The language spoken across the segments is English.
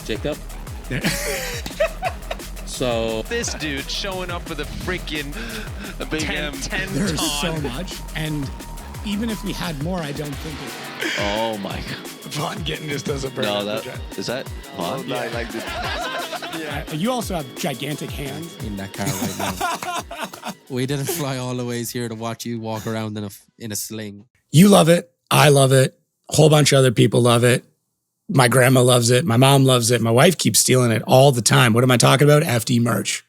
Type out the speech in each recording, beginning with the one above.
Jacob. So this dude showing up with a freaking 10 There's ton. so much, and even if we had more, I don't think it. oh my god. Vaughn Gettins just does a burn. No, that is that Oh, Vaughn? no, I like this. You also have gigantic hands. In that car right now. We didn't fly all the ways here to watch you walk around in a sling. You love it. I love it. A whole bunch of other people love it. My grandma loves it. My mom loves it. My wife keeps stealing it all the time. What am I talking about? FD merch.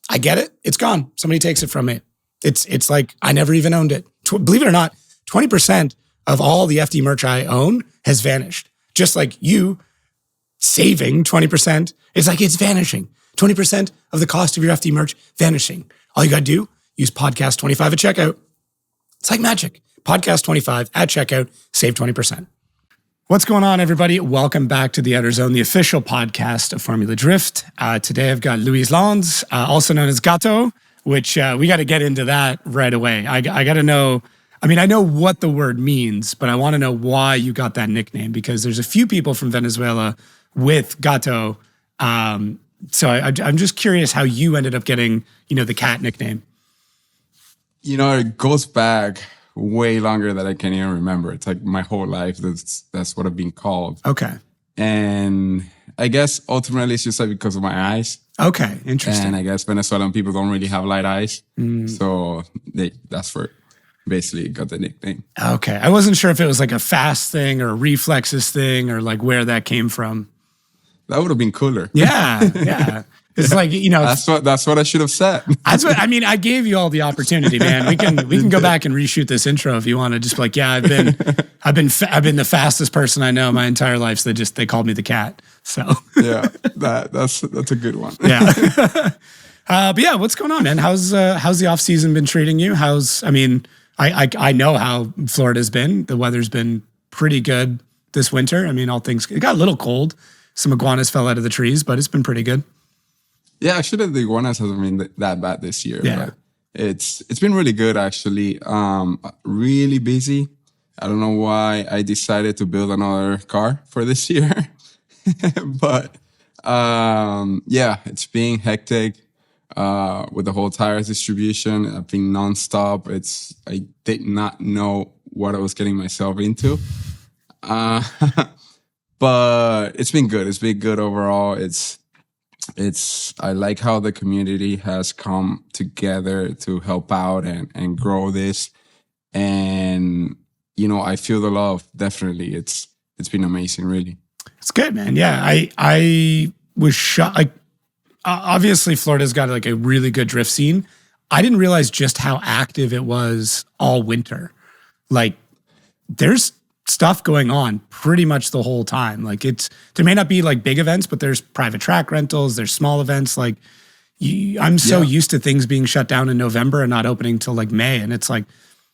I get it. It's gone. Somebody takes it from me. It's like I never even owned it. Believe it or not, 20% of all the FD merch I own has vanished. Just like you saving 20%. It's like it's vanishing. 20% of the cost of your FD merch vanishing. All you got to do, use podcast 25 at checkout. It's like magic. Podcast 25 at checkout, save 20%. What's going on, everybody? Welcome back to the Outerzone, the official podcast of Formula Drift. Today I've got Luis Lanz, also known as Gato, which we got to get into that right away. I got to know, I mean, I know what the word means, but I want to know why you got that nickname, because there's a few people from Venezuela with Gato. So I'm just curious how you ended up getting, the cat nickname. It goes back way longer than I can even remember. It's like my whole life. That's what I've been called. Okay. And I guess ultimately it's just like because of my eyes. Okay. Interesting. And I guess Venezuelan people don't really have light eyes. So that's where basically got the nickname. Okay. I wasn't sure if it was like a fast thing or a reflexes thing or like where that came from. That would have been cooler. Yeah. It's like, that's what I should have said. That's what I mean. I gave you all the opportunity, man. We can go back and reshoot this intro if you want to. Just be like, yeah, I've been the fastest person I know my entire life. So they called me the cat. So yeah, that's a good one. Yeah. But yeah, what's going on, man? How's the off season been treating you? I know how Florida's been. The weather's been pretty good this winter. I mean, it got a little cold. Some iguanas fell out of the trees, but it's been pretty good. Yeah, actually, the iguanas hasn't been that bad this year. Yeah. But it's been really good, actually. Really busy. I don't know why I decided to build another car for this year. But yeah, it's been hectic with the whole tires distribution. I've been nonstop. I did not know what I was getting myself into. But it's been good. It's been good overall. I like how the community has come together to help out and grow this. And, I feel the love, definitely. It's been amazing, really. It's good, man. Yeah. I was shocked. Like, obviously Florida's got like a really good drift scene. I didn't realize just how active it was all winter. Like, there's stuff going on pretty much the whole time. Like there may not be like big events, but there's private track rentals, there's small events. Like I'm so used to things being shut down in November and not opening till like May. And it's like,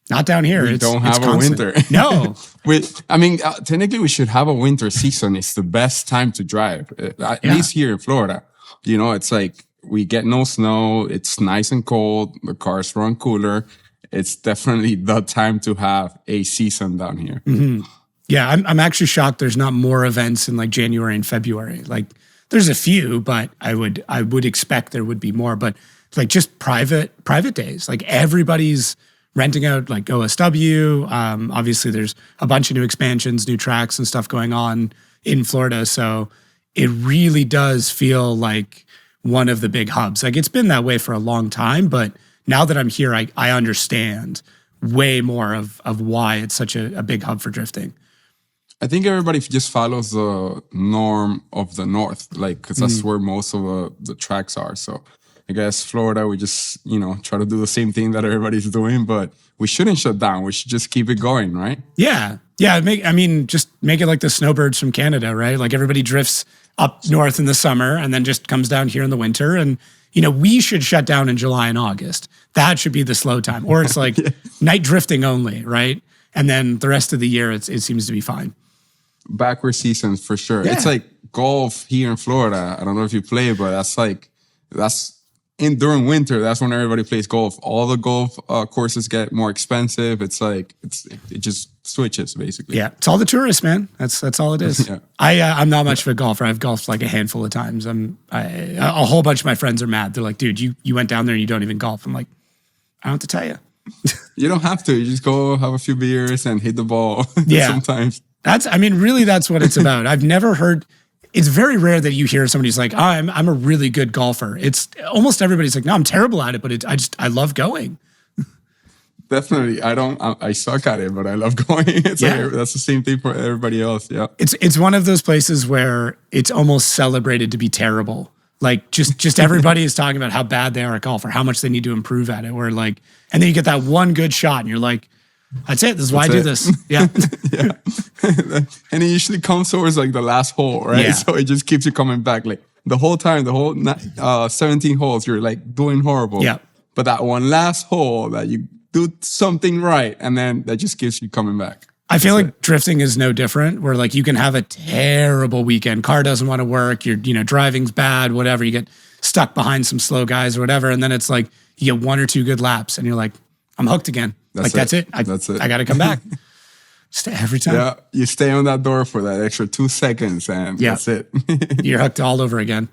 not down here. We don't have a winter. No. Technically we should have a winter season. It's the best time to drive, at least here in Florida. It's like we get no snow. It's nice and cold. The cars run cooler. It's definitely the time to have a season down here. Mm-hmm. Yeah, I'm actually shocked there's not more events in like January and February. Like there's a few, but I would expect there would be more. But like just private days, like everybody's renting out like OSW. Obviously there's a bunch of new expansions, new tracks and stuff going on in Florida. So it really does feel like one of the big hubs. Like it's been that way for a long time, but now that I'm here, I understand way more of why it's such a big hub for drifting. I think everybody just follows the norm of the North, like, because that's where most of the tracks are. So I guess Florida, we just, try to do the same thing that everybody's doing, but we shouldn't shut down. We should just keep it going, right? Yeah. Yeah. Just make it like the snowbirds from Canada, right? Like everybody drifts up north in the summer and then just comes down here in the winter. And we should shut down in July and August. That should be the slow time. Or it's like night drifting only, right? And then the rest of the year, it seems to be fine. Backward seasons for sure. Yeah. It's like golf here in Florida. I don't know if you play, but that's during winter, that's when everybody plays golf. All the golf courses get more expensive. It's like it just switches basically. Yeah, it's all the tourists, man. That's all it is. Yeah. I'm not much of a golfer. I've golfed like a handful of times. A whole bunch of my friends are mad. They're like, dude, you went down there and you don't even golf. I'm like, I don't have to tell you. You don't have to. You just go have a few beers and hit the ball. Yeah. Sometimes. Really, that's what it's about. I've never heard. It's very rare that you hear somebody who's like, oh, I'm a really good golfer. It's almost everybody's like, no, I'm terrible at it, but I love going. Definitely. I suck at it, but I love going. It's like, that's the same thing for everybody else. Yeah. It's one of those places where it's almost celebrated to be terrible. Like just everybody is talking about how bad they are at golf or how much they need to improve at it. Where like, and then you get that one good shot and you're like, that's it. This is why I do this. Yeah. Yeah. And it usually comes towards like the last hole, right? Yeah. So it just keeps you coming back. Like the whole time, the whole 17 holes, you're like doing horrible. Yeah. But that one last hole that you do something right, and then that just keeps you coming back. I feel like drifting is no different, where like you can have a terrible weekend. Car doesn't want to work. Driving's bad, whatever. You get stuck behind some slow guys or whatever. And then it's like you get 1 or 2 good laps and you're like, I'm hooked again. That's it. That's it. I got to come back. Just every time. Yeah. You stay on that door for that extra 2 seconds and that's it. You're hooked all over again.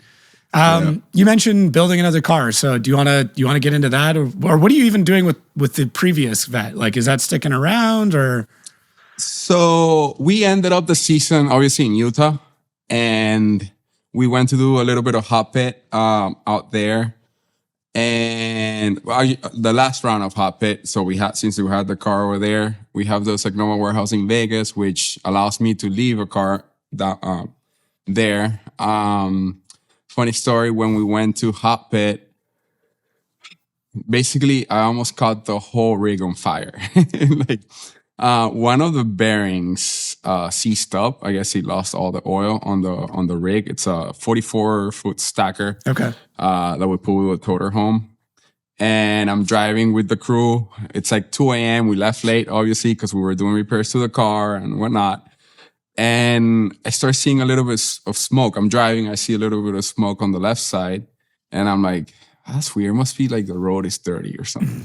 You mentioned building another car. So do you want to get into that or what are you even doing with the previous vet? Like, is that sticking around or? So we ended up the season obviously in Utah and we went to do a little bit of hot pit out there. And the last round of hot pit, so since we had the car over there, we have the Secnova warehouse in Vegas, which allows me to leave a car there. Funny story, when we went to hot pit, basically I almost caught the whole rig on fire. Like one of the bearings seized up. I guess he lost all the oil on the rig. It's a 44-foot stacker. Okay. That we pull with a toter home. And I'm driving with the crew. It's like 2 a.m. We left late, obviously, because we were doing repairs to the car and whatnot. And I start seeing a little bit of smoke. I'm driving. I see a little bit of smoke on the left side. And I'm like, that's weird. It must be like the road is dirty or something.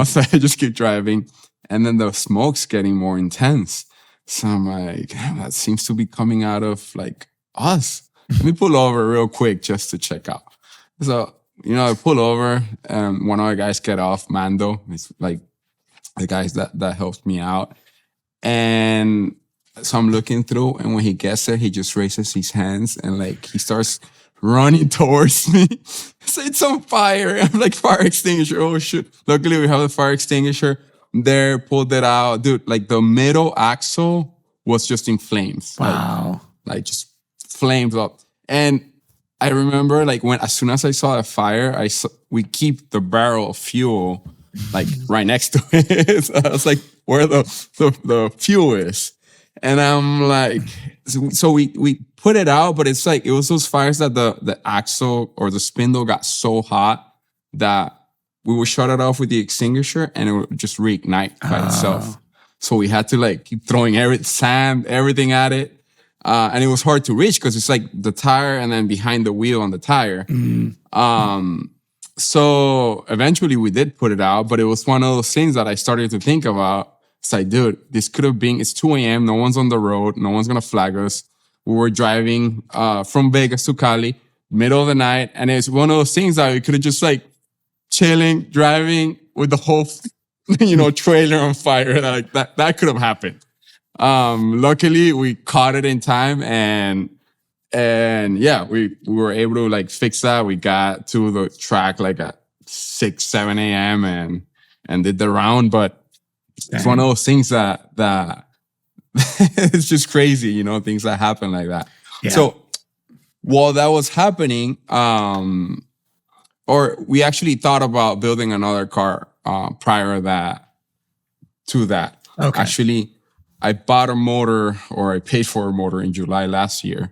So I just keep driving. And then the smoke's getting more intense. So I'm like, that seems to be coming out of like us. Let me pull over real quick just to check out. So, I pull over and one of our guys get off, Mando. It's like the guys that helped me out. And so I'm looking through and when he gets there, he just raises his hands and like he starts running towards me. So it's on fire. I'm like, fire extinguisher. Oh shit. Luckily we have the fire extinguisher there, pulled it out. Dude, like the middle axle was just in flames. Wow. Like just flames up. And I remember like as soon as I saw the fire, we keep the barrel of fuel like right next to it. So I was like, where the fuel is. And I'm like, so we put it out, but it's like, it was those fires that the axle or the spindle got so hot that we would shut it off with the extinguisher and it would just reignite by itself. So we had to like keep throwing sand, everything at it. And it was hard to reach because it's like the tire and then behind the wheel on the tire. So eventually we did put it out, but it was one of those things that I started to think about. It's like, dude, this could have been, it's 2 a.m. No one's on the road. No one's going to flag us. We were driving from Vegas to Cali, middle of the night. And it's one of those things that we could have just like chilling, driving with the whole, trailer on fire. Like that could have happened. Luckily we caught it in time and yeah, we were able to like fix that. We got to the track like at 6, 7 a.m. and did the round, but it's one of those things that it's just crazy, things that happen like that. Yeah. So while that was happening, or we actually thought about building another car, prior to that. Okay. Actually, I bought a motor or I paid for a motor in July last year,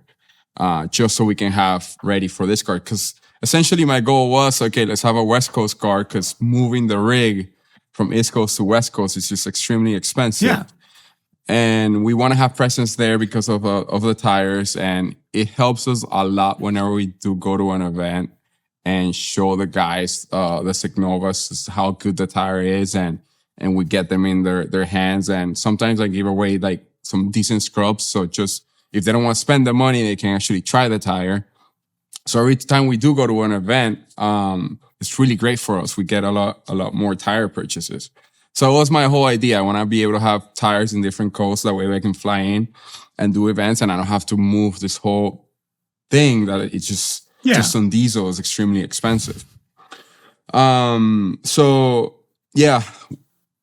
just so we can have ready for this car. Because essentially my goal was, okay, let's have a West Coast car because moving the rig from East Coast to West Coast is just extremely expensive. Yeah. And we want to have presence there because of the tires. And it helps us a lot whenever we do go to an event and show the guys, the Signovas, how good the tire is, and we get them in their hands. And sometimes I give away like some decent scrubs. So just if they don't want to spend the money, they can actually try the tire. So every time we do go to an event, it's really great for us. We get a lot more tire purchases. So it was my whole idea. I want to be able to have tires in different coasts. That way I can fly in and do events, and I don't have to move this whole thing that it's just on diesel is extremely expensive. So yeah,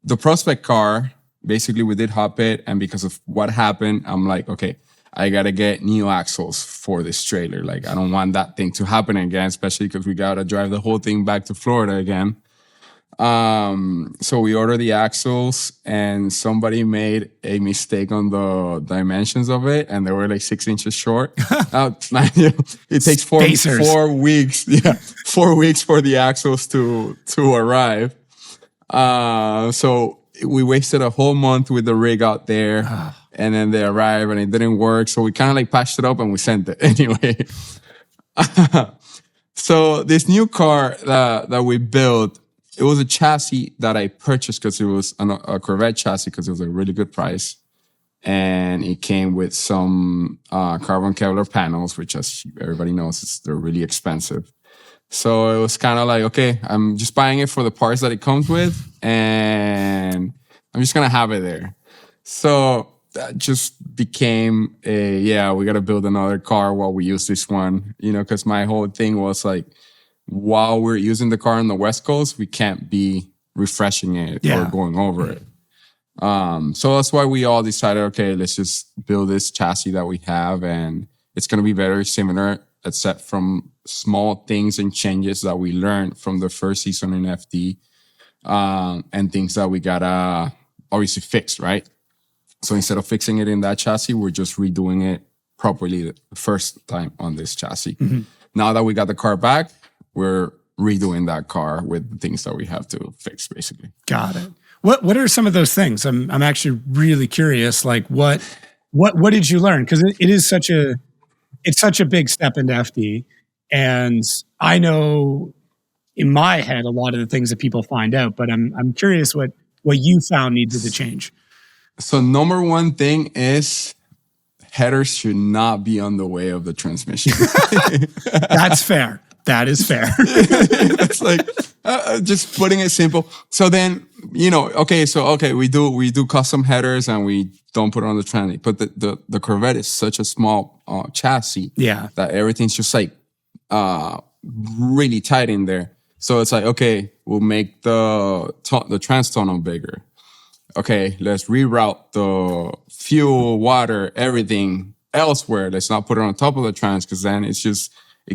the Prospec car, basically we did hop it, and because of what happened, I'm like, okay, I gotta get new axles for this trailer. Like, I don't want that thing to happen again, especially because we gotta drive the whole thing back to Florida again. So we ordered the axles, and somebody made a mistake on the dimensions of it, and they were like 6 inches short. It takes 4 weeks. Yeah, 4 weeks for the axles to arrive. So we wasted a whole month with the rig out there, and then they arrived and it didn't work. So we kind of like patched it up and we sent it anyway. So this new car that we built, it was a chassis that I purchased because it was a Corvette chassis, because it was a really good price. And it came with some carbon Kevlar panels, which, as everybody knows, they're really expensive. So it was kind of like, okay, I'm just buying it for the parts that it comes with, and I'm just going to have it there. So that just became we got to build another car while we use this one, because my whole thing was like, while we're using the car on the West Coast, we can't be refreshing it or going over it. So that's why we all decided, okay, let's just build this chassis that we have, and it's going to be very similar, except from small things and changes that we learned from the first season in FD, and things that we gotta obviously fix, right? So instead of fixing it in that chassis, we're just redoing it properly the first time on this chassis. Mm-hmm. Now that we got the car back, we're redoing that car with the things that we have to fix, basically. Got it. What are some of those things? I'm actually really curious. Like what did you learn? Because it's such a big step into FD, and I know in my head a lot of the things that people find out, but I'm curious what you found needed to change. So number one thing is headers should not be on the way of the transmission. That's fair. That is fair. It's like just putting it simple. So then, we do custom headers and we don't put it on the transit. But the Corvette is such a small chassis that everything's just like really tight in there. So it's like, okay, we'll make the trans tunnel bigger. Okay, let's reroute the fuel, water, everything elsewhere. Let's not put it on top of the trans, because then it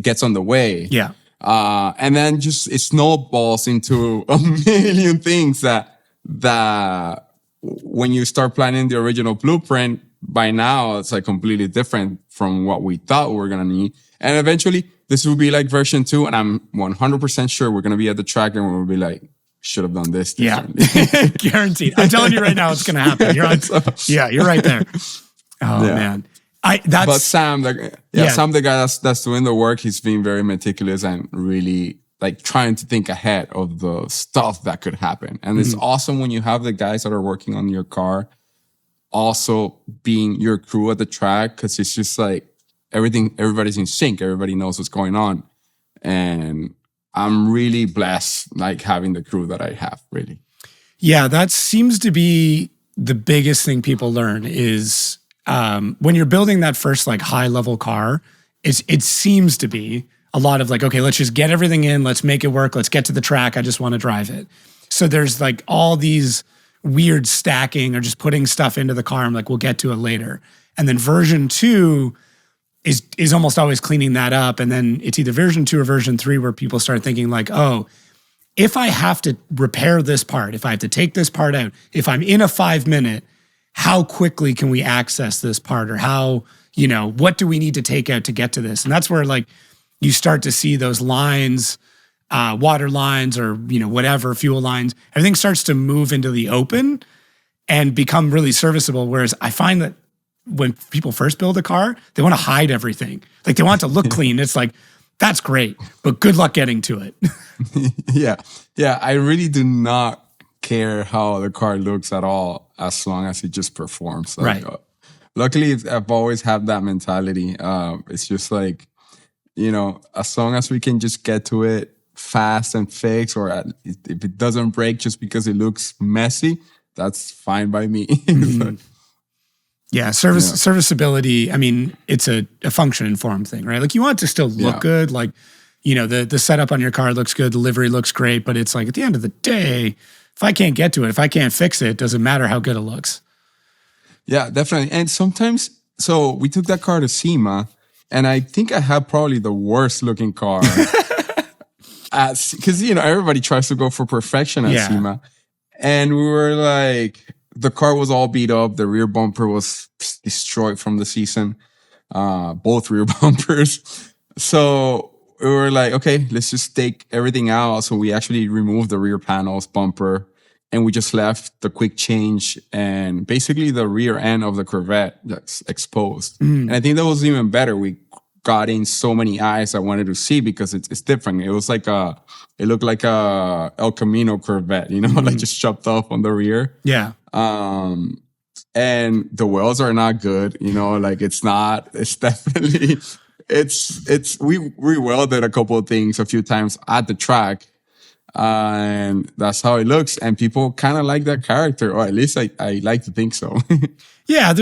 gets on the way. Yeah. And then it snowballs into a million things that when you start planning the original blueprint, by now it's like completely different from what we thought we were going to need. And eventually this will be like version 2. And I'm 100% sure we're going to be at the track and we'll be like, should have done this differently. Yeah, guaranteed. I'm telling you right now, it's going to happen. You're you're right there. Oh man. But Sam, Sam, the guy that's doing the work, he's being very meticulous and really like trying to think ahead of the stuff that could happen. And it's awesome when you have the guys that are working on your car also being your crew at the track, because it's just like everybody's in sync. Everybody knows what's going on. And I'm really blessed, like having the crew that I have, really. Yeah, that seems to be the biggest thing people learn is when you're building that first like high level car, it seems to be a lot of like, okay, let's just get everything in, let's make it work, let's get to the track, I just want to drive it. So there's like all these weird stacking or just putting stuff into the car. I'm like, we'll get to it later. And then version 2 is almost always cleaning that up. And then it's either version 2 or version 3 where people start thinking like, oh, if I have to repair this part, if I have to take this part out, if I'm in a 5-minute, how quickly can we access this part? Or how, what do we need to take out to get to this? And that's where like you start to see those lines, water lines or, whatever, fuel lines, everything starts to move into the open and become really serviceable. Whereas I find that when people first build a car, they want to hide everything. Like they want it to look clean. It's like That's great, but good luck getting to it. Yeah. I really do not care how the car looks at all, as long as it just performs. Like, Right. Luckily, I've always had that mentality. It's just like, as long as we can just get to it fast and fix, or if it doesn't break just because it looks messy, that's fine by me. Mm-hmm. Yeah, serviceability. I mean, it's a function and form thing, right? Like you want it to still look good. Like, the setup on your car looks good, the livery looks great, but it's like at the end of the day, if I can't get to it, if I can't fix it doesn't matter how good it looks. Yeah, definitely. And sometimes, so we took that car to SEMA, and I think I had probably the worst looking car. Because, everybody tries to go for perfection at SEMA. And we were like, the car was all beat up. The rear bumper was destroyed from the season. Both rear bumpers. So we were like, okay, let's just take everything out. So we actually removed the rear panels, bumper, and we just left the quick change and basically the rear end of the Corvette that's exposed. And I think that was even better. We got in so many eyes I wanted to see because it's different. It was like it looked like a El Camino Corvette, like just chopped off on the rear. Yeah. And the wheels are not good, it's definitely, we welded a couple of things a few times at the track. And that's how it looks. And people kind of like that character, or at least I like to think so. Yeah,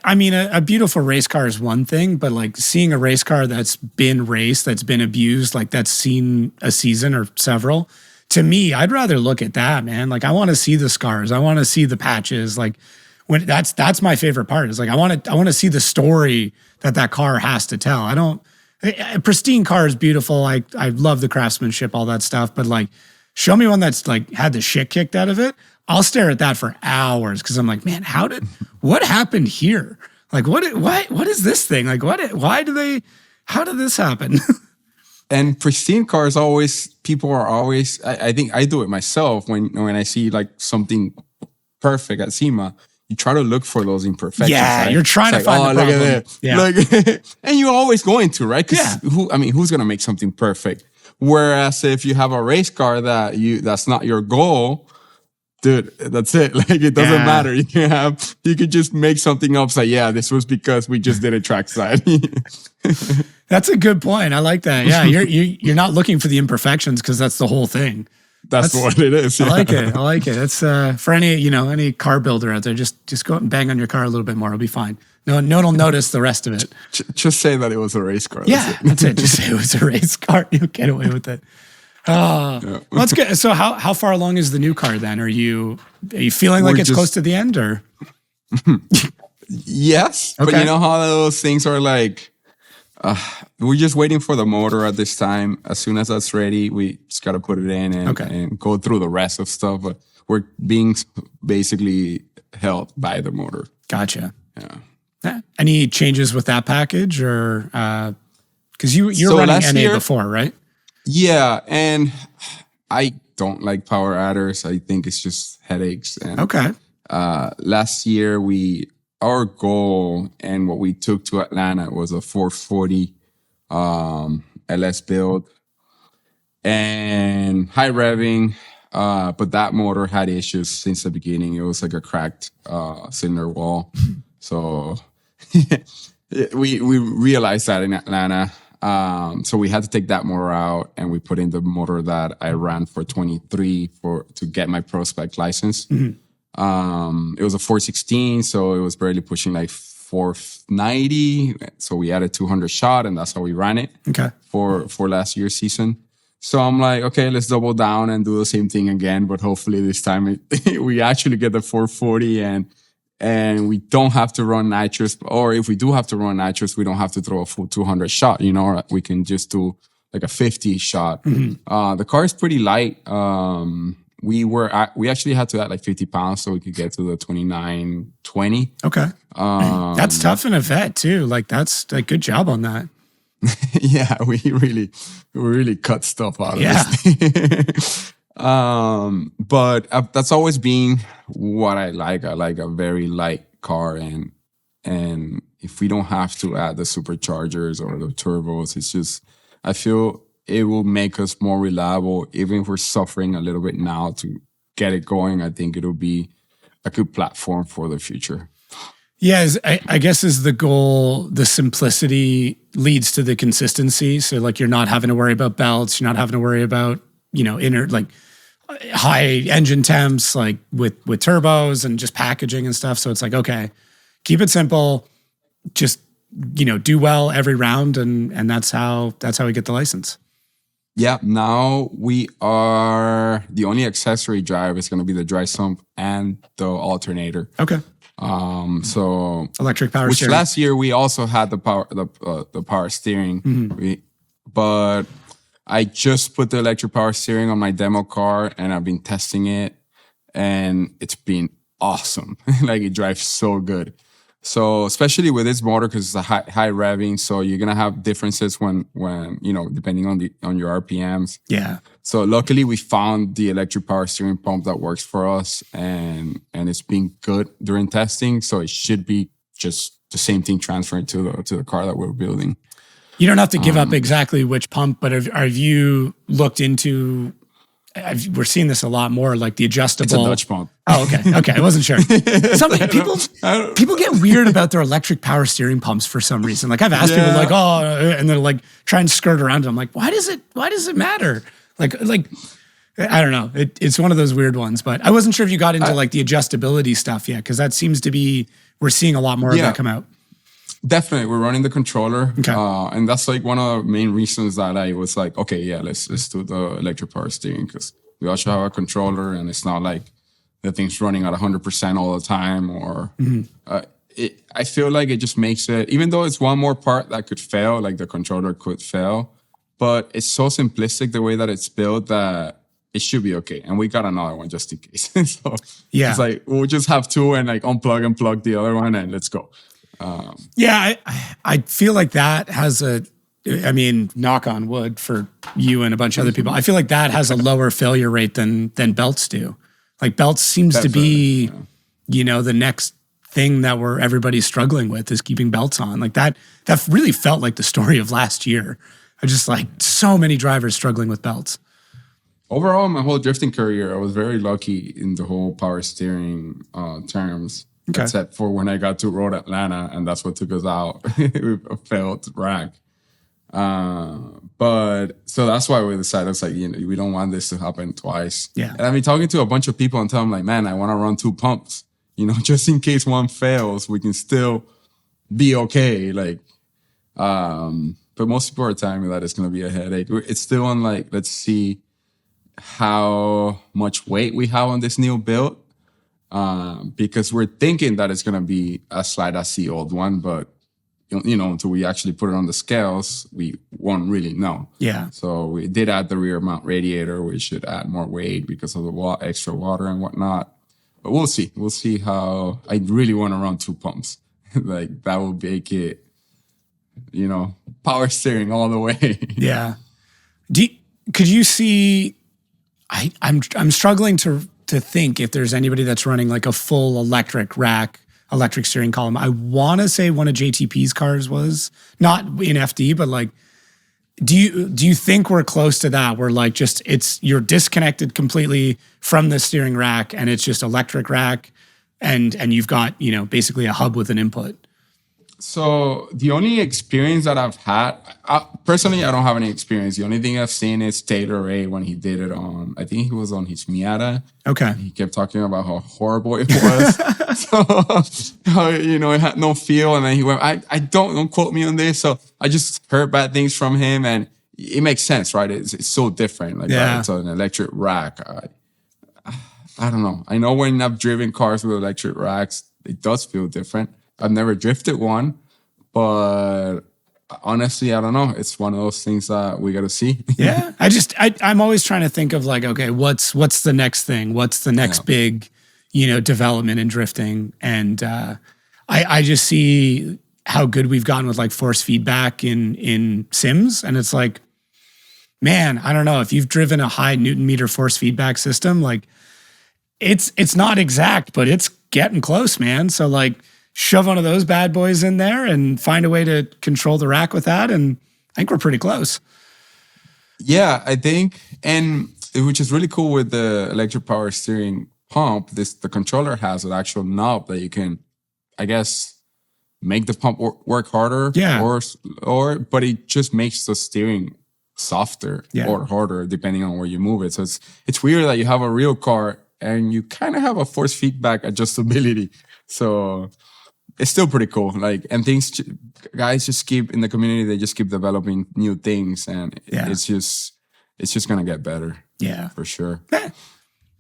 a beautiful race car is one thing, but like seeing a race car that's been raced, that's been abused, like that's seen a season or several, to me, I'd rather look at that, man. Like I want to see the scars. I want to see the patches. Like that's my favorite part is like, I want to see the story that car has to tell. A pristine car is beautiful. I love the craftsmanship, all that stuff. But like, show me one that's like had the shit kicked out of it. I'll stare at that for hours because I'm like, man, what happened here? Like, what is this thing? Like, how did this happen? And pristine cars people are always, I think I do it myself when I see like something perfect at SEMA. You try to look for those imperfections. Yeah, right? You're trying to find the problem. Look at that. And you're always going to, right? Because who's going to make something perfect? Whereas if you have a race car that's not your goal, dude, that's it. Like it doesn't matter. You could just make something up. Say, this was because we just did a trackside. That's a good point. I like that. Yeah, you're not looking for the imperfections because that's the whole thing. That's what it is. Yeah. I like it. It's for any car builder out there, just go out and bang on your car a little bit more. It'll be fine. No one will notice the rest of it. Just say that it was a race car. That's it. Just say it was a race car. You'll get away with it. Let's get. So how far along is the new car then? Are you feeling like it's close to the end or? Yes, okay. But you know how those things are like. We're just waiting for the motor at this time. As soon as that's ready, we just got to put it in and go through the rest of stuff. But we're being basically held by the motor. Gotcha. Yeah. Any changes with that package or because you're running NA before, right? Yeah, and I don't like power adders. I think it's just headaches. And, last year our goal and what we took to Atlanta was a 440 LS build and high revving, but that motor had issues since the beginning. It was like a cracked cylinder wall. So we realized that in Atlanta. So we had to take that motor out and we put in the motor that I ran for 23 to get my Prospec license. It was a 416, so it was barely pushing like 490. So we added 200 shot, and that's how we ran it for last year's season. So I'm like, okay, let's double down and do the same thing again. But hopefully this time we actually get the 440 and we don't have to run nitrous. Or if we do have to run nitrous, we don't have to throw a full 200 shot. We can just do like a 50 shot. The car is pretty light. We actually had to add like 50 pounds so we could get to the 2920. Okay. That's tough in a vet too. Like that's a good job on that. Yeah, we really cut stuff out of this. But that's always been what I like. I like a very light car, and if we don't have to add the superchargers or the turbos, it's just I feel it will make us more reliable, even if we're suffering a little bit now to get it going. I think it'll be a good platform for the future. Yeah, I guess is the goal. The simplicity leads to the consistency. So like you're not having to worry about belts. You're not having to worry about, inner like high engine temps, like with turbos and just packaging and stuff. So it's like, okay, keep it simple. Just, do well every round. And that's how we get the license. Yeah, now we are, the only accessory drive is going to be the dry sump and the alternator. Okay. So electric power which steering. last year we also had the power steering, but I just put the electric power steering on my demo car and I've been testing it and it's been awesome. Like it drives so good. So especially with this motor, because it's a high revving, so you're gonna have differences when depending on your RPMs. Yeah. So luckily we found the electric power steering pump that works for us, and it's been good during testing. So it should be just the same thing transferred to the car that we're building. You don't have to give up exactly which pump, but have you looked into? We're seeing this a lot more, like the adjustable. It's a Dutch pump. Oh, okay. Okay, I wasn't sure. Something people get weird about their electric power steering pumps for some reason. Like I've asked people, like, oh, and they're like trying to skirt around it. I'm like, why does it matter? Like I don't know. It's one of those weird ones. But I wasn't sure if you got into like the adjustability stuff yet, because that seems to be we're seeing a lot more of that come out. Definitely, we're running the controller, okay. And that's like one of the main reasons that I was like, okay, yeah, let's do the electric power steering, because we also have a controller, and it's not like the thing's running at 100% all the time. Or I feel like it just makes it, even though it's one more part that could fail, like the controller could fail, but it's so simplistic the way that it's built that it should be okay. And we got another one just in case. So yeah, it's like we'll just have two and like unplug and plug the other one, and let's go. I feel like that has knock on wood for you and a bunch of other people. I feel like that has a lower failure rate than belts do. Like belts seems to be, the next thing that everybody's struggling with is keeping belts on. Like that really felt like the story of last year. I just like so many drivers struggling with belts. Overall, my whole drifting career, I was very lucky in the whole power steering terms. Okay. Except for when I got to Road Atlanta, and that's what took us out with a failed rack. But so that's why we decided, it's like, we don't want this to happen twice. Yeah. And I've been talking to a bunch of people and telling them, like, man, I want to run two pumps, just in case one fails, we can still be okay. Like, but most people are telling me that it's going to be a headache. It's still on, like, let's see how much weight we have on this new build. Because we're thinking that it's going to be as light as the old one, but until we actually put it on the scales, we won't really know. Yeah. So we did add the rear mount radiator. We should add more weight because of the extra water and whatnot. But we'll see. We'll see how. I really want to run two pumps. Like that will make it, power steering all the way. Yeah. Could you see? I'm struggling to think if there's anybody that's running like a full electric rack, electric steering column. I want to say one of JTP's cars was not in FD, but like, do you think we're close to that? Where like you're disconnected completely from the steering rack and it's just electric rack and you've got, basically a hub with an input. So the only experience that I've had, personally, I don't have any experience. The only thing I've seen is Taylor Ray when he did it on, I think he was on his Miata. Okay. He kept talking about how horrible it was. It had no feel. And then he went, I don't quote me on this. So I just heard bad things from him, and it makes sense, right? It's so different. Like it's an electric rack. I don't know. I know when I've driven cars with electric racks, it does feel different. I've never drifted one, but honestly, I don't know. It's one of those things that we got to see. Yeah. I'm always trying to think of like, okay, what's the next thing? What's the next big, development in drifting? And I just see how good we've gotten with like force feedback in sims. And it's like, man, I don't know if you've driven a high Newton meter force feedback system, like it's not exact, but it's getting close, man. So like, shove one of those bad boys in there and find a way to control the rack with that. And I think we're pretty close. Yeah, I think, and which is really cool with the electric power steering pump, the controller has an actual knob that you can, I guess, make the pump work harder. Yeah. But it just makes the steering softer or harder depending on where you move it. So it's weird that you have a real car and you kind of have a force feedback adjustability. So it's still pretty cool. Like, and guys just keep in the community, they just keep developing new things, and it's just gonna get better. Yeah, for sure. Yeah.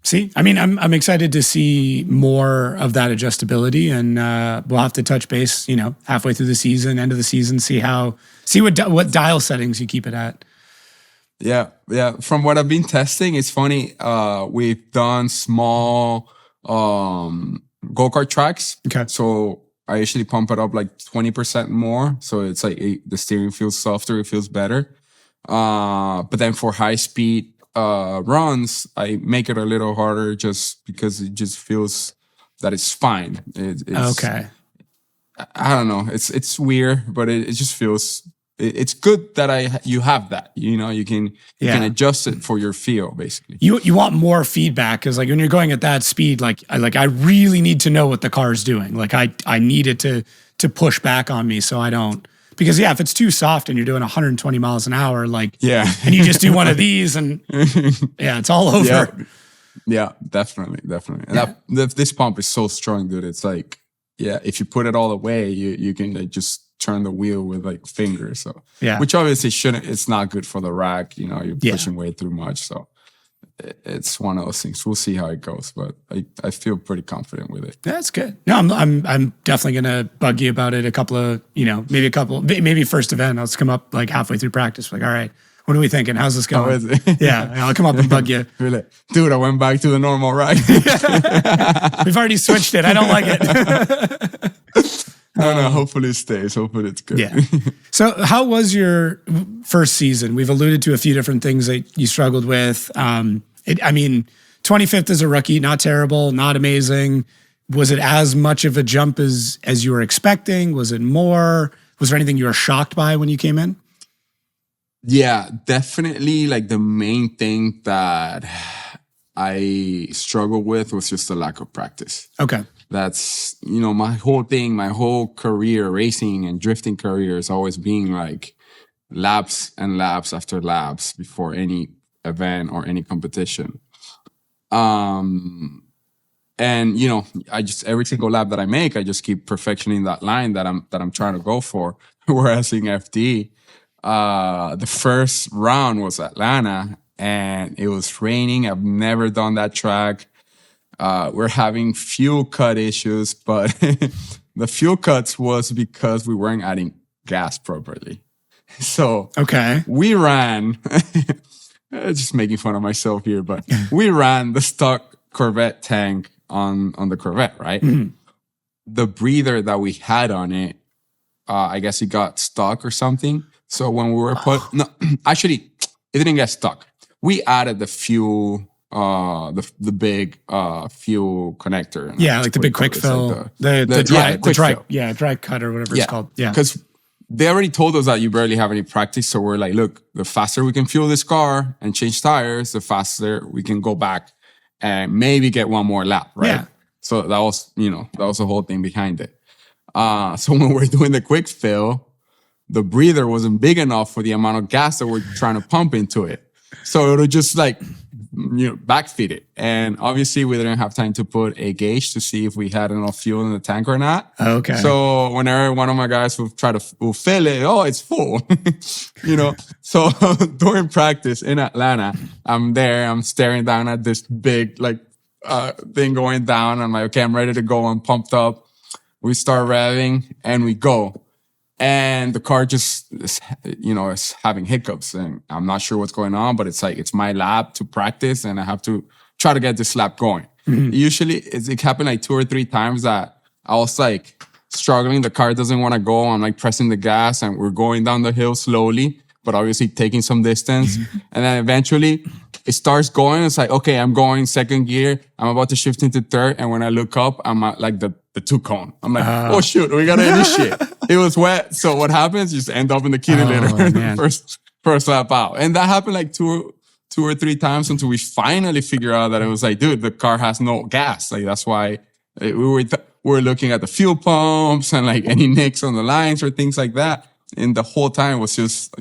See, I mean, I'm excited to see more of that adjustability, and we'll have to touch base, halfway through the season, end of the season, see what dial settings you keep it at. Yeah. From what I've been testing, it's funny. We've done small go-kart tracks. Okay. So I usually pump it up like 20% more. So it's like the steering feels softer, it feels better. But then for high speed runs, I make it a little harder just because it just feels that it's fine. It's, okay. I don't know. It's weird, but it just feels. It's good that you have that. You can adjust it for your feel, basically. You want more feedback because like when you're going at that speed, I really need to know what the car is doing. Like I need it to push back on me so I don't. Because if it's too soft and you're doing 120 miles an hour, and you just do one of these and it's all over. Yeah, definitely. And this pump is so strong, dude. It's like, if you put it all away, you can just turn the wheel with like fingers. So which obviously shouldn't. It's not good for the rack. You're pushing way too much. So it's one of those things. We'll see how it goes, but I feel pretty confident with it. That's good. No, I'm definitely gonna bug you about it. Maybe first event. Let's come up like halfway through practice. Like, all right, what are we thinking? How's this going? How is it? I'll come up and bug you. Dude, I went back to the normal ride. We've already switched it. I don't like it. No, hopefully it stays. Hopefully it's good. Yeah. So how was your first season? We've alluded to a few different things that you struggled with. 25th as a rookie, not terrible, not amazing. Was it as much of a jump as you were expecting? Was it more? Was there anything you were shocked by when you came in? Yeah, definitely. Like the main thing that I struggled with was just the lack of practice. Okay. That's, my whole career, racing and drifting career has always been like laps and laps after laps before any event or any competition. And, I just, every single lap that I make, I just keep perfectioning that line that I'm trying to go for. Whereas in FD, the first round was Atlanta and it was raining. I've never done that track. We're having fuel cut issues, but the fuel cuts was because we weren't adding gas properly. So we ran, just making fun of myself here, but we ran the stock Corvette tank on the Corvette, right? Mm-hmm. The breather that we had on it, I guess it got stuck or something. So when we were actually, it didn't get stuck. We added the fuel, the big fuel connector. Like the big quick fill, the dry cut or whatever it's called. Yeah, because they already told us that you barely have any practice. So we're like, look, the faster we can fuel this car and change tires, the faster we can go back and maybe get one more lap, right? Yeah. So that was the whole thing behind it. So when we're doing the quick fill, the breather wasn't big enough for the amount of gas that we're trying to pump into it. So it'll just backfeed it. And obviously we didn't have time to put a gauge to see if we had enough fuel in the tank or not. Okay. So whenever one of my guys will fill it, it's full. So during practice in Atlanta, I'm staring down at this big thing going down. I'm like, okay, I'm ready to go. I'm pumped up. We start revving and we go. And the car just, is having hiccups and I'm not sure what's going on, but it's my lap to practice and I have to try to get this lap going. Mm-hmm. Usually it happened like 2 or 3 times that I was like struggling. The car doesn't want to go. I'm like pressing the gas and we're going down the hill slowly, but obviously taking some distance. Mm-hmm. And then eventually it starts going. It's like, okay, I'm going second gear. I'm about to shift into third. And when I look up, I'm at like the 2-cone. I'm like, oh shoot, we got to initiate. It was wet. So what happens? You just end up in the kitty litter first lap out. And that happened like two or three times until we finally figured out that it was like, dude, the car has no gas. Like, that's why we were looking at the fuel pumps and like any nicks on the lines or things like that. And the whole time was just,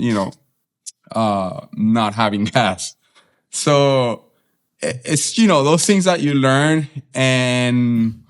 not having gas. So it's, those things that you learn, and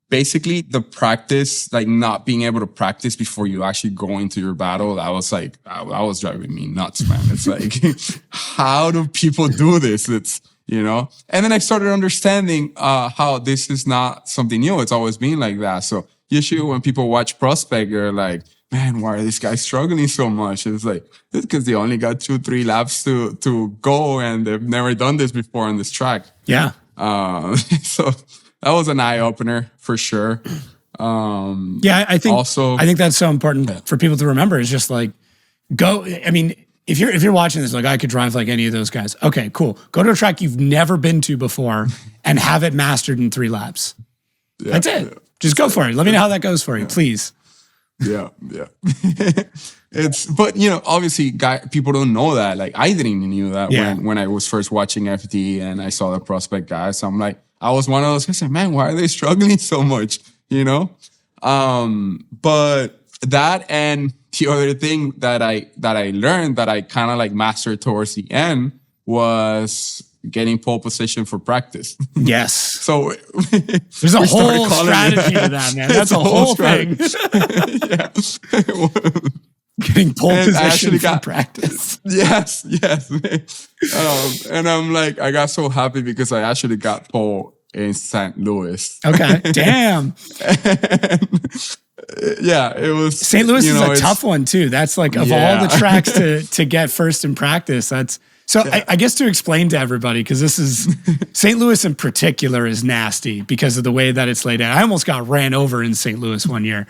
basically the practice, like not being able to practice before you actually go into your battle. That was like, that was driving me nuts, man. It's like, how do people do this? It's, and then I started understanding, how this is not something new. It's always been like that. So usually when people watch Prospec, they're like, man, why are these guys struggling so much? It's like, it's because they only got 2-3 laps to go, and they've never done this before on this track. Yeah. So that was an eye opener for sure. I think that's so important for people to remember, is just like, go. I mean, if you're watching this, like, I could drive like any of those guys. Okay, cool. Go to a track you've never been to before and have it mastered in 3 laps. Yeah, that's it. Yeah. Just go for it. Let me know how that goes for you, please. Yeah. But obviously, people don't know that. Like, I didn't even knew that when I was first watching FD and I saw the Prospec guys. So I'm like, I was one of those guys like, man, why are they struggling so much? But that, and the other thing that I learned that I kind of like mastered towards the end was getting pole position for practice. Yes. So there's a whole strategy to that, man. That's a whole thing. Getting pole position for practice. Yes. And I'm like, I got so happy because I actually got pole in St. Louis. Okay. Damn. It was. St. Louis is a tough one too. That's like, of all the tracks to get first in practice, that's. So I guess to explain to everybody, because this is, St. Louis in particular is nasty because of the way that it's laid out. I almost got ran over in St. Louis one year.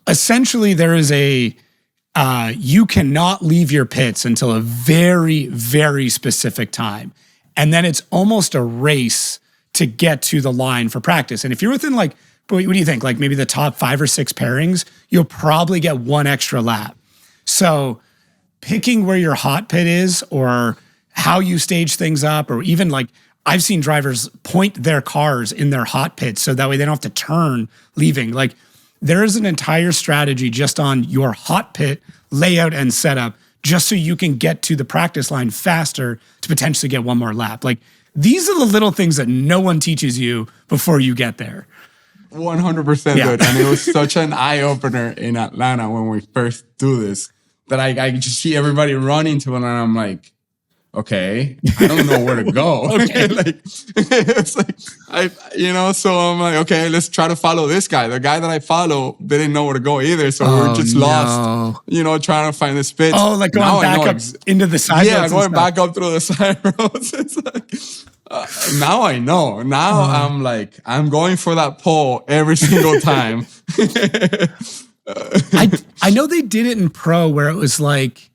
Essentially, there is you cannot leave your pits until a very, very specific time. And then it's almost a race to get to the line for practice. And if you're within like, what do you think? Like maybe the top 5 or 6 pairings, you'll probably get 1 extra lap. So picking where your hot pit is, or how you stage things up, or even like, I've seen drivers point their cars in their hot pits so that way they don't have to turn leaving. Like, there is an entire strategy just on your hot pit layout and setup, just so you can get to the practice line faster to potentially get 1 more lap. Like, these are the little things that no one teaches you before you get there. 100% good. And it was such an eye-opener in Atlanta when we first do this, that I just see everybody running to it, and I'm like, okay, I don't know where to go. Okay. Like, it's like, so I'm like, okay, let's try to follow this guy. The guy that I follow didn't know where to go either. So we're just lost, trying to find the spits. Oh, like going back up into the side roads. Yeah, going back up through the side roads. It's like, now I know. Now I'm like, I'm going for that pole every single time. I know they did it in pro where it was like,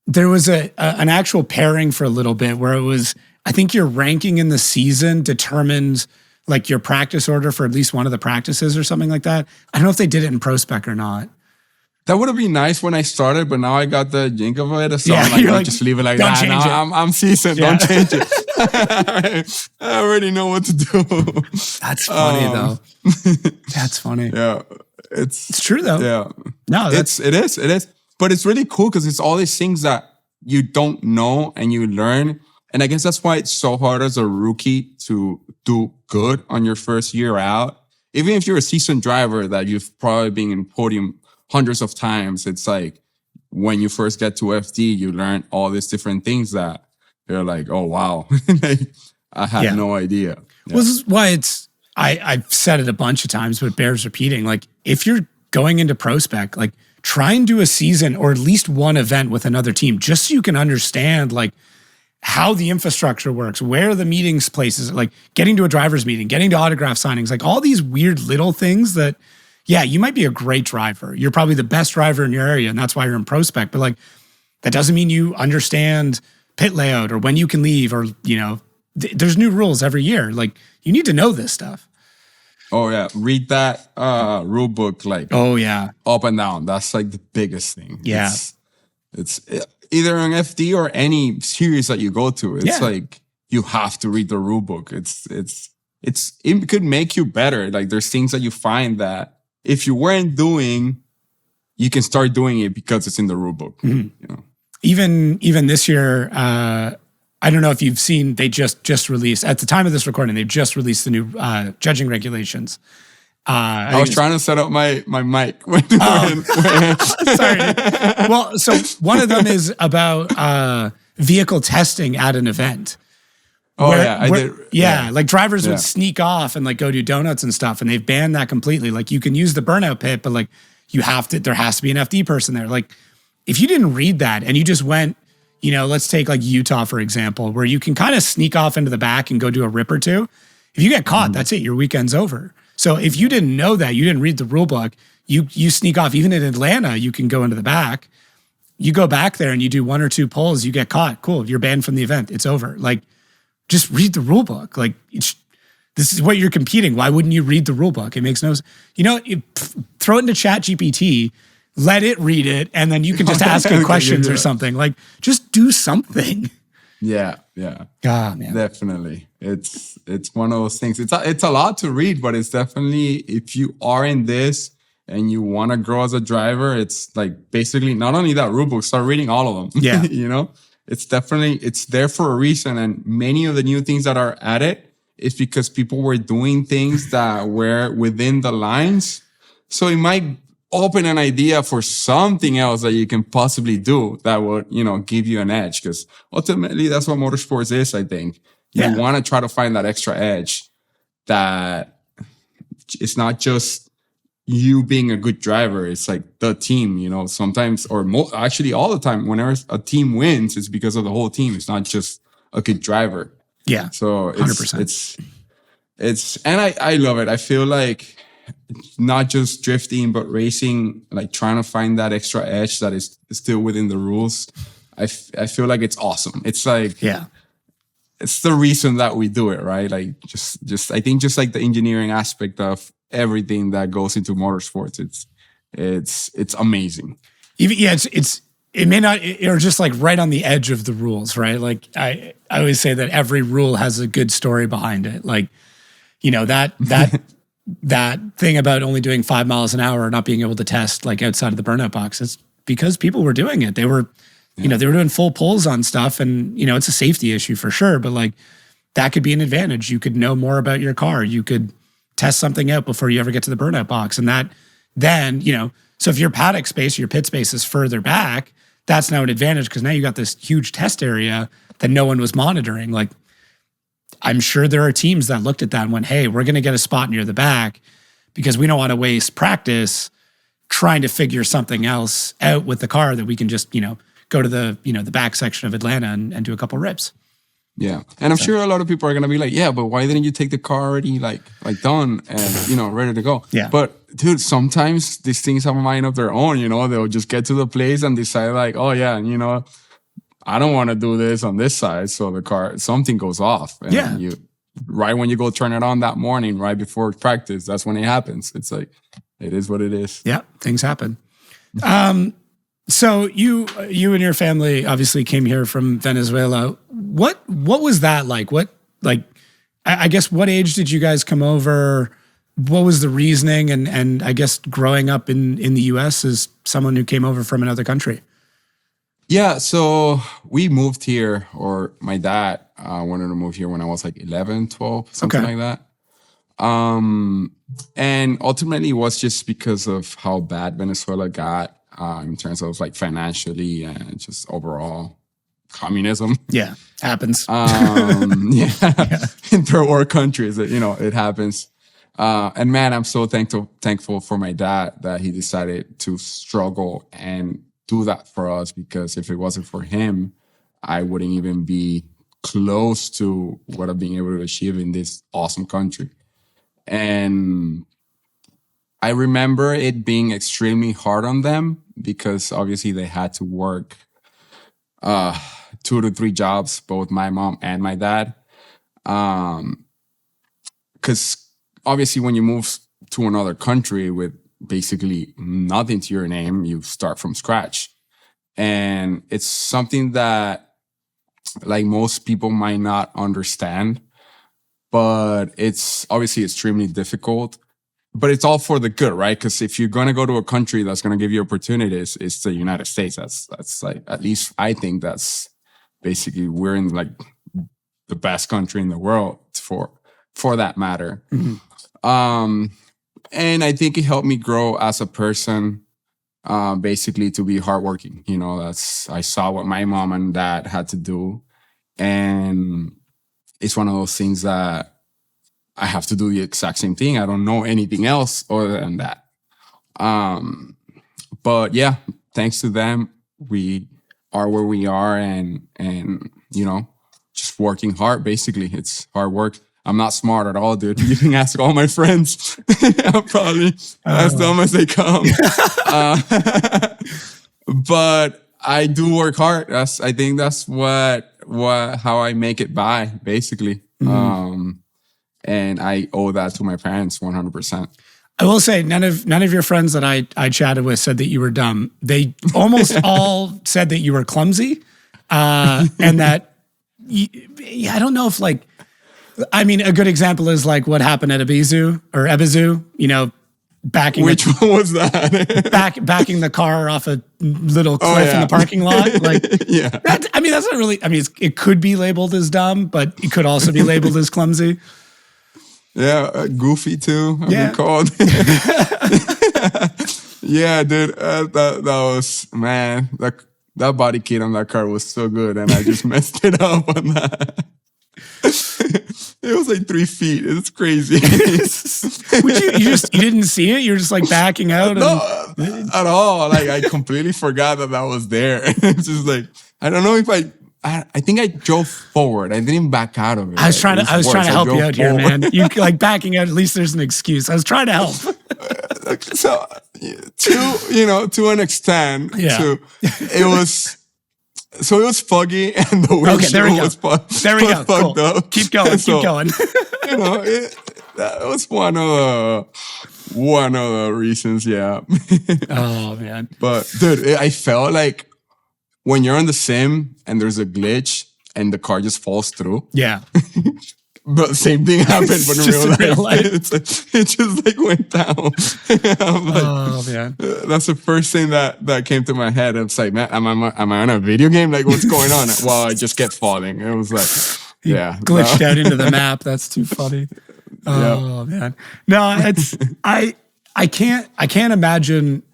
there was an actual pairing for a little bit where it was, I think your ranking in the season determined like your practice order for at least one of the practices or something like that. I don't know if they did it in Prospec or not. That would have been nice when I started, but now I got the jink of it. So I'm like, just leave it like that. Now I'm seasoned. Don't change it. I already know what to do. That's funny though. That's funny. Yeah. It's true though. Yeah. No, it is. But it's really cool because it's all these things that you don't know and you learn. And I guess that's why it's so hard as a rookie to do good on your first year out. Even if you're a seasoned driver that you've probably been in podium hundreds of times, it's like when you first get to FD, you learn all these different things that you're like, oh, wow. Like, I had no idea. Yeah. Well, this is why I've said it a bunch of times, but it bears repeating. Like, if you're going into Prospec, like, try and do a season or at least one event with another team, just so you can understand like how the infrastructure works, where the meetings places, like getting to a driver's meeting, getting to autograph signings, like all these weird little things that, you might be a great driver. You're probably the best driver in your area, and that's why you're in Prospec. But like, that doesn't mean you understand pit layout or when you can leave, or, there's new rules every year. Like, you need to know this stuff. Oh yeah, read that rule book like up and down. That's like the biggest thing. Yeah, It's either an FD or any series that you go to. It's like you have to read the rule book. It could make you better. Like there's things that you find that if you weren't doing, you can start doing it because it's in the rule book. You know, even this year, I don't know if you've seen. They just released at the time of this recording. They just released the new judging regulations. I was trying to set up my mic. Sorry. Well, so one of them is about vehicle testing at an event. I did. Yeah, like drivers would sneak off and like go do donuts and stuff, and they've banned that completely. Like you can use the burnout pit, but like there has to be an FD person there. Like if you didn't read that and you just went, you know, let's take like Utah, for example, where you can kind of sneak off into the back and go do a rip or two. If you get caught, that's it. Your weekend's over. So if you didn't know that, you didn't read the rule book, you sneak off. Even in Atlanta, you can go into the back. You go back there and you do one or two pulls, you get caught. Cool. You're banned from the event. It's over. Like, just read the rule book. Like, this is what you're competing. Why wouldn't you read the rule book? It makes no sense. You know, throw it into ChatGPT, let it read it, and then you can just ask it questions or something. Like, just do something. Yeah. God, man. Definitely. It's one of those things. It's a lot to read, but it's definitely, if you are in this and you want to grow as a driver, it's like basically not only that rule book, start reading all of them. Yeah. You know, it's there for a reason. And many of the new things that are added is because people were doing things that were within the lines. So it might open an idea for something else that you can possibly do that would, you know, give you an edge. Because ultimately, that's what motorsports is, I think. You want to try to find that extra edge that it's not just you being a good driver. It's like the team, you know, sometimes or actually all the time, whenever a team wins, it's because of the whole team. It's not just a good driver. Yeah. So 100%. And I love it. I feel like not just drifting, but racing, like trying to find that extra edge that is still within the rules. I feel like it's awesome. It's like, it's the reason that we do it, right? Like just I think just like the engineering aspect of everything that goes into motorsports, it's amazing. Even, it may not, or just like right on the edge of the rules, right? Like I always say that every rule has a good story behind it. Like, you know, that thing about only doing 5 miles an hour or not being able to test like outside of the burnout box, it's because people were doing it. They were, you know, they were doing full pulls on stuff, and, you know, it's a safety issue for sure, but like that could be an advantage. You could know more about your car. You could test something out before you ever get to the burnout box. And that then, you know, so if your paddock space, your pit space is further back, that's now an advantage because now you got this huge test area that no one was monitoring. Like, I'm sure there are teams that looked at that and went, hey, we're going to get a spot near the back because we don't want to waste practice trying to figure something else out with the car that we can just, you know, go to the, you know, the back section of Atlanta and do a couple rips. Yeah. And I'm sure a lot of people are going to be like, yeah, but why didn't you take the car already like done and, you know, ready to go? Yeah. But dude, sometimes these things have a mind of their own, you know, they'll just get to the place and decide like, oh yeah, you know, I don't want to do this on this side. So the car, something goes off. And right when you go turn it on that morning, right before practice, that's when it happens. It's like, it is what it is. Yeah. Things happen. So you and your family obviously came here from Venezuela. What was that like? I guess what age did you guys come over? What was the reasoning? And I guess growing up in the US as someone who came over from another country. Yeah, so we moved here, or my dad wanted to move here when I was like 11, 12, something like that. And ultimately it was just because of how bad Venezuela got in terms of like financially and just overall communism. Yeah, happens. In third world countries, you know, it happens. And man, I'm so thankful for my dad that he decided to struggle and do that for us, because if it wasn't for him, I wouldn't even be close to what I've been able to achieve in this awesome country. And I remember it being extremely hard on them because obviously they had to work 2 to 3 jobs, both my mom and my dad. Because obviously when you move to another country with basically nothing to your name, you start from scratch. And it's something that like most people might not understand, but it's obviously extremely difficult. But it's all for the good, right? Because if you're going to go to a country that's going to give you opportunities, it's the United States. That's like, at least I think that's basically, we're in like the best country in the world for that matter. And I think it helped me grow as a person, basically to be hardworking. You know, I saw what my mom and dad had to do. And it's one of those things that I have to do the exact same thing. I don't know anything else other than that. But yeah, thanks to them, we are where we are, and you know, just working hard. Basically, it's hard work. I'm not smart at all, dude. You can ask all my friends. I'm probably as dumb as they come. But I do work hard. I think that's how I make it by, basically. And I owe that to my parents 100%. I will say none of your friends that I chatted with said that you were dumb. They almost all said that you were clumsy, and that I don't know if like, I mean, a good example is like what happened at Ebizu, you know, backing. Which one was that? backing the car off a little cliff in the parking lot. Like, yeah. That's not really, I mean, it could be labeled as dumb, but it could also be labeled as clumsy. Yeah, goofy too. I've been called. Yeah, dude. That was, man. That body kit on that car was so good, and I just messed it up on that. It was like 3 feet. It's crazy. You didn't see it? You're just like backing out? No, at all. Like I completely forgot that was there. It's just like, I don't know if I think I drove forward. I didn't back out of it. I was trying to help you out here, man. You like backing out. At least there's an excuse. I was trying to help. So to an extent, it was foggy and the windshield was fucked up. Keep going. Keep going. You know, that was one of the reasons. Yeah. Oh man. But dude, I felt like when you're on the sim and there's a glitch and the car just falls through. Yeah. But the same thing happened, but in real life. It just like went down. I'm like, oh man. That's the first thing that came to my head. I was like, man, am I on a video game? Like, what's going on? Well, I just kept falling. It was like, yeah. Glitched out into the map. That's too funny. Oh man. No, it's I can't imagine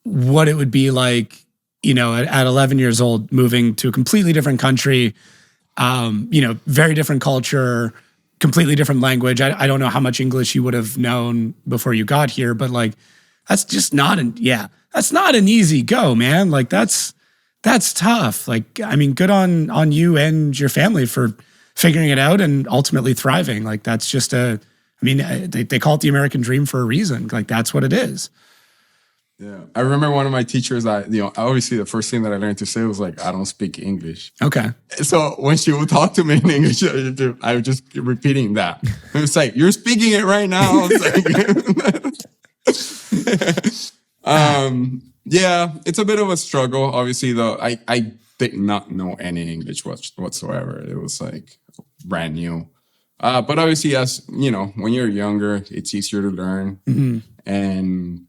what it would be like, you know, at 11 years old, moving to a completely different country, you know, very different culture, completely different language. I don't know how much English you would have known before you got here, but like, that's just not that's not an easy go, man. Like that's tough. Like, I mean, good on you and your family for figuring it out and ultimately thriving. Like that's just they call it the American dream for a reason. Like that's what it is. Yeah. I remember one of my teachers, obviously the first thing that I learned to say was like, I don't speak English. Okay. So when she would talk to me in English, I was just repeating that. It was like, you're speaking it right now. Yeah, it's a bit of a struggle. Obviously, though, I did not know any English whatsoever. It was like brand new. But obviously, as you know, when you're younger, it's easier to learn. Mm-hmm. And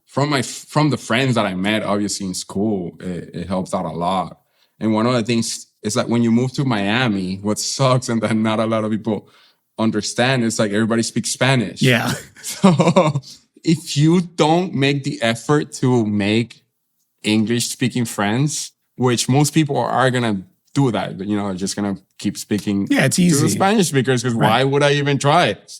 from the friends that I met, obviously in school, it helps out a lot. And one of the things is that when you move to Miami, what sucks and that not a lot of people understand is like everybody speaks Spanish. Yeah. So if you don't make the effort to make English-speaking friends, which most people are gonna do that, you know, they're just gonna keep speaking it's easy. to the Spanish speakers because why would I even try it?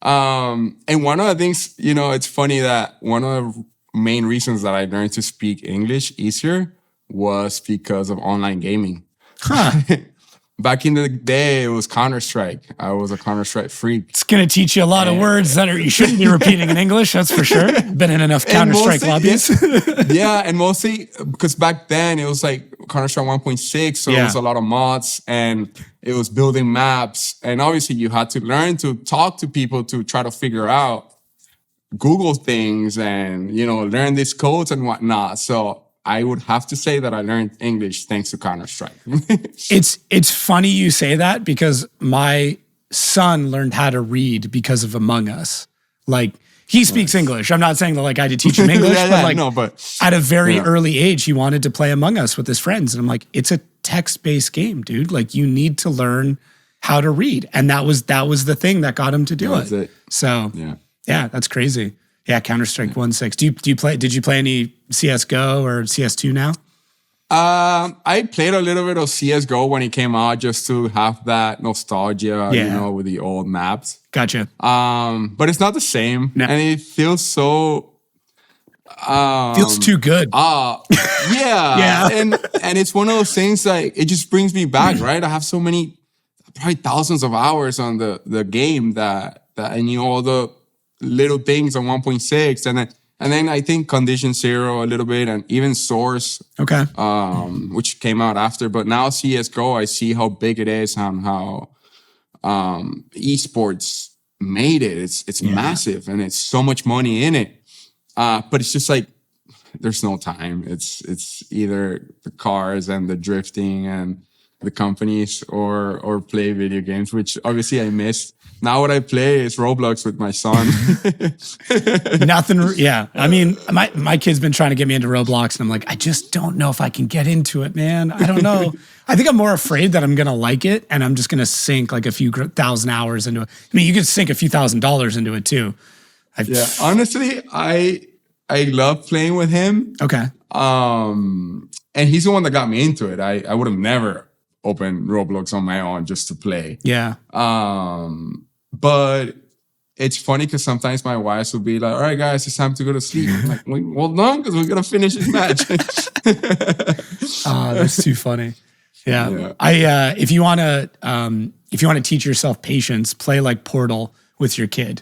And one of the things, you know, it's funny that one of the main reasons that I learned to speak English easier was because of online gaming. Huh. Back in the day, it was Counter-Strike. I was a Counter-Strike freak. It's going to teach you a lot of words that you shouldn't be repeating in English, that's for sure. Been in enough Counter-Strike lobbies. Yeah, and mostly because back then it was like Counter-Strike 1.6, so it was a lot of mods and it was building maps. And obviously you had to learn to talk to people to try to figure out, Google things and, you know, learn these codes and whatnot. So I would have to say that I learned English thanks to Counter-Strike. It's funny you say that because my son learned how to read because of Among Us. Like, he speaks English. I'm not saying that like I had to teach him English, but at a very early age, he wanted to play Among Us with his friends. And I'm like, it's a text-based game, dude. Like, you need to learn how to read. And that was the thing that got him to do it. So yeah, that's crazy. Yeah, Counter-Strike 1.6. Did you play any CSGO or CS2 now? I played a little bit of CSGO when it came out just to have that nostalgia, you know, with the old maps. Gotcha. But it's not the same. No. And it feels so... feels too good. Yeah. And it's one of those things like, it just brings me back, right? I have so many, probably thousands of hours on the game that I knew all the little things on 1.6. And then I think Condition Zero a little bit, and even Source, which came out after. But now CSGO, I see how big it is and how esports made it. It's massive, and it's so much money in it. But it's just like there's no time. It's either the cars and the drifting and the companies, or play video games, which obviously I missed. Now what I play is Roblox with my son. Nothing. Yeah. I mean, my kid's been trying to get me into Roblox, and I'm like, I just don't know if I can get into it, man. I don't know. I think I'm more afraid that I'm going to like it, and I'm just going to sink like a few thousand hours into it. I mean, you could sink a few $1,000s into it too. Honestly, I love playing with him. Okay. And he's the one that got me into it. I would have never opened Roblox on my own just to play. Yeah. But it's funny because sometimes my wife will be like, all right, guys, it's time to go to sleep. I'm like, well, no, because we're going to finish this match. That's too funny. Yeah. If you want to teach yourself patience, play like Portal with your kid.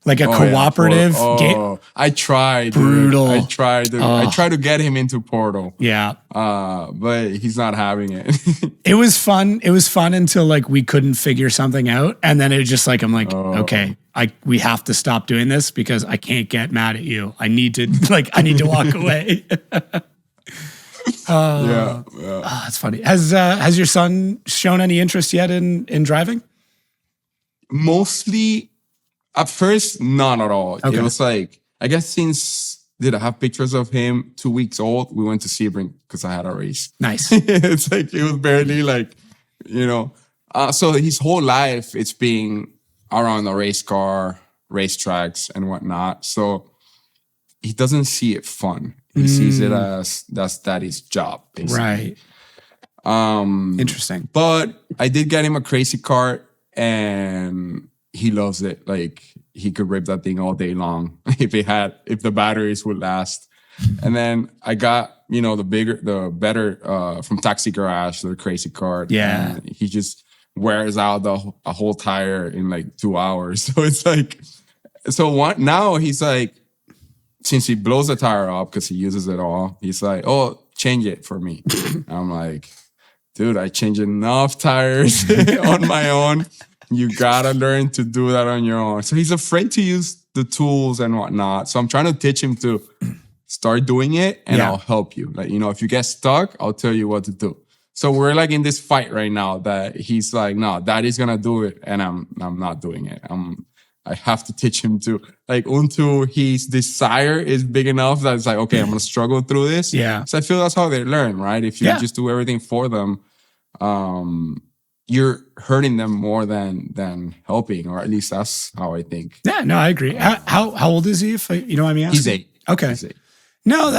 Like a cooperative game. I tried. Brutal. I tried. I tried to get him into Portal. Yeah. But he's not having it. It was fun. It was fun until like we couldn't figure something out. And then it was just like, I'm like, okay, we have to stop doing this because I can't get mad at you. I need to walk away. That's funny. Has your son shown any interest yet in driving? Mostly. At first, not at all. Okay. It was like, I guess I have pictures of him 2 weeks old. We went to Sebring because I had a race. Nice. It's like, it was barely like, you know. So his whole life, it's being around a race car, racetracks and whatnot. So he doesn't see it fun. He sees it as that's daddy's job, basically. Right. Interesting. But I did get him a crazy kart, and he loves it. Like, he could rip that thing all day long if the batteries would last. And then I got, the better from Taxi Garage, the crazy kart. Yeah. And he just wears out a whole tire in like 2 hours. So it's like, now he's like, since he blows the tire up because he uses it all, he's like, oh, change it for me. I'm like, dude, I change enough tires on my own. You gotta learn to do that on your own. So he's afraid to use the tools and whatnot. So I'm trying to teach him to start doing it, and I'll help you. Like, if you get stuck, I'll tell you what to do. So we're like in this fight right now that he's like, no, daddy's gonna do it, and I'm not doing it. I have to teach him to, like, until his desire is big enough that it's like, okay, I'm gonna struggle through this. Yeah. So I feel that's how they learn, right? If you just do everything for them, you're hurting them more than helping, or at least that's how I think. Yeah, no, I agree. How old is he, if you know what I mean? He's 8. Okay. He's 8. No,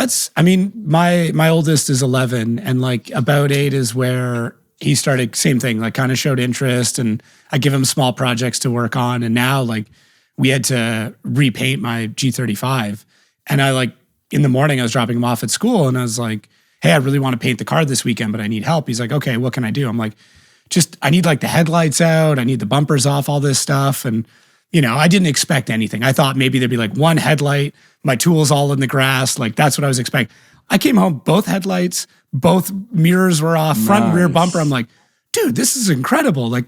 my oldest is 11, and like about 8 is where he started, same thing, like kind of showed interest, and I give him small projects to work on. And now like we had to repaint my G35, and I like in the morning I was dropping him off at school, and I was like, hey, I really want to paint the car this weekend, but I need help. He's like, okay, what can I do? I'm like, I need like the headlights out. I need the bumpers off, all this stuff. And, I didn't expect anything. I thought maybe there'd be like one headlight, my tools all in the grass. Like, that's what I was expecting. I came home, both headlights, both mirrors were off, front and rear bumper. I'm like, dude, this is incredible. Like,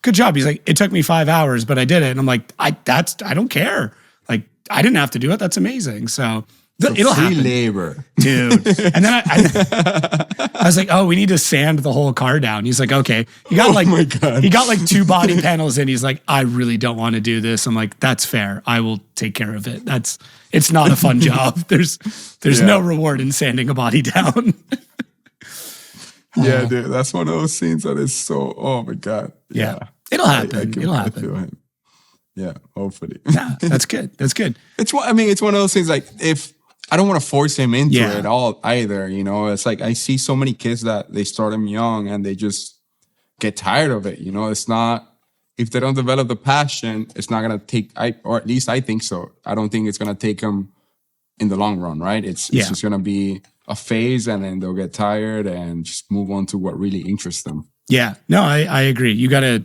good job. He's like, it took me 5 hours, but I did it. And I'm like, I don't care. Like, I didn't have to do it. That's amazing. So It'll free happen, labor. dude. And then I was like, oh, we need to sand the whole car down. He's like, okay. He got my God. he got like 2 body panels in. He's like, I really don't want to do this. I'm like, that's fair. I will take care of it. It's not a fun job. There's no reward in sanding a body down. Yeah, dude, that's one of those scenes that is so. Oh my God. Yeah. It'll happen. It'll happen. feel him. Yeah, hopefully. Yeah, that's good. That's good. It's one of those things. Like, if I don't want to force him into Yeah. it all either, you know. It's like I see so many kids that they start them young and they just get tired of it. You know, it's not, if they don't develop the passion, it's not gonna take. Or at least I think so. I don't think it's gonna take them in the long run, right? It's just gonna be a phase, and then they'll get tired and just move on to what really interests them. Yeah, no, I agree. You gotta.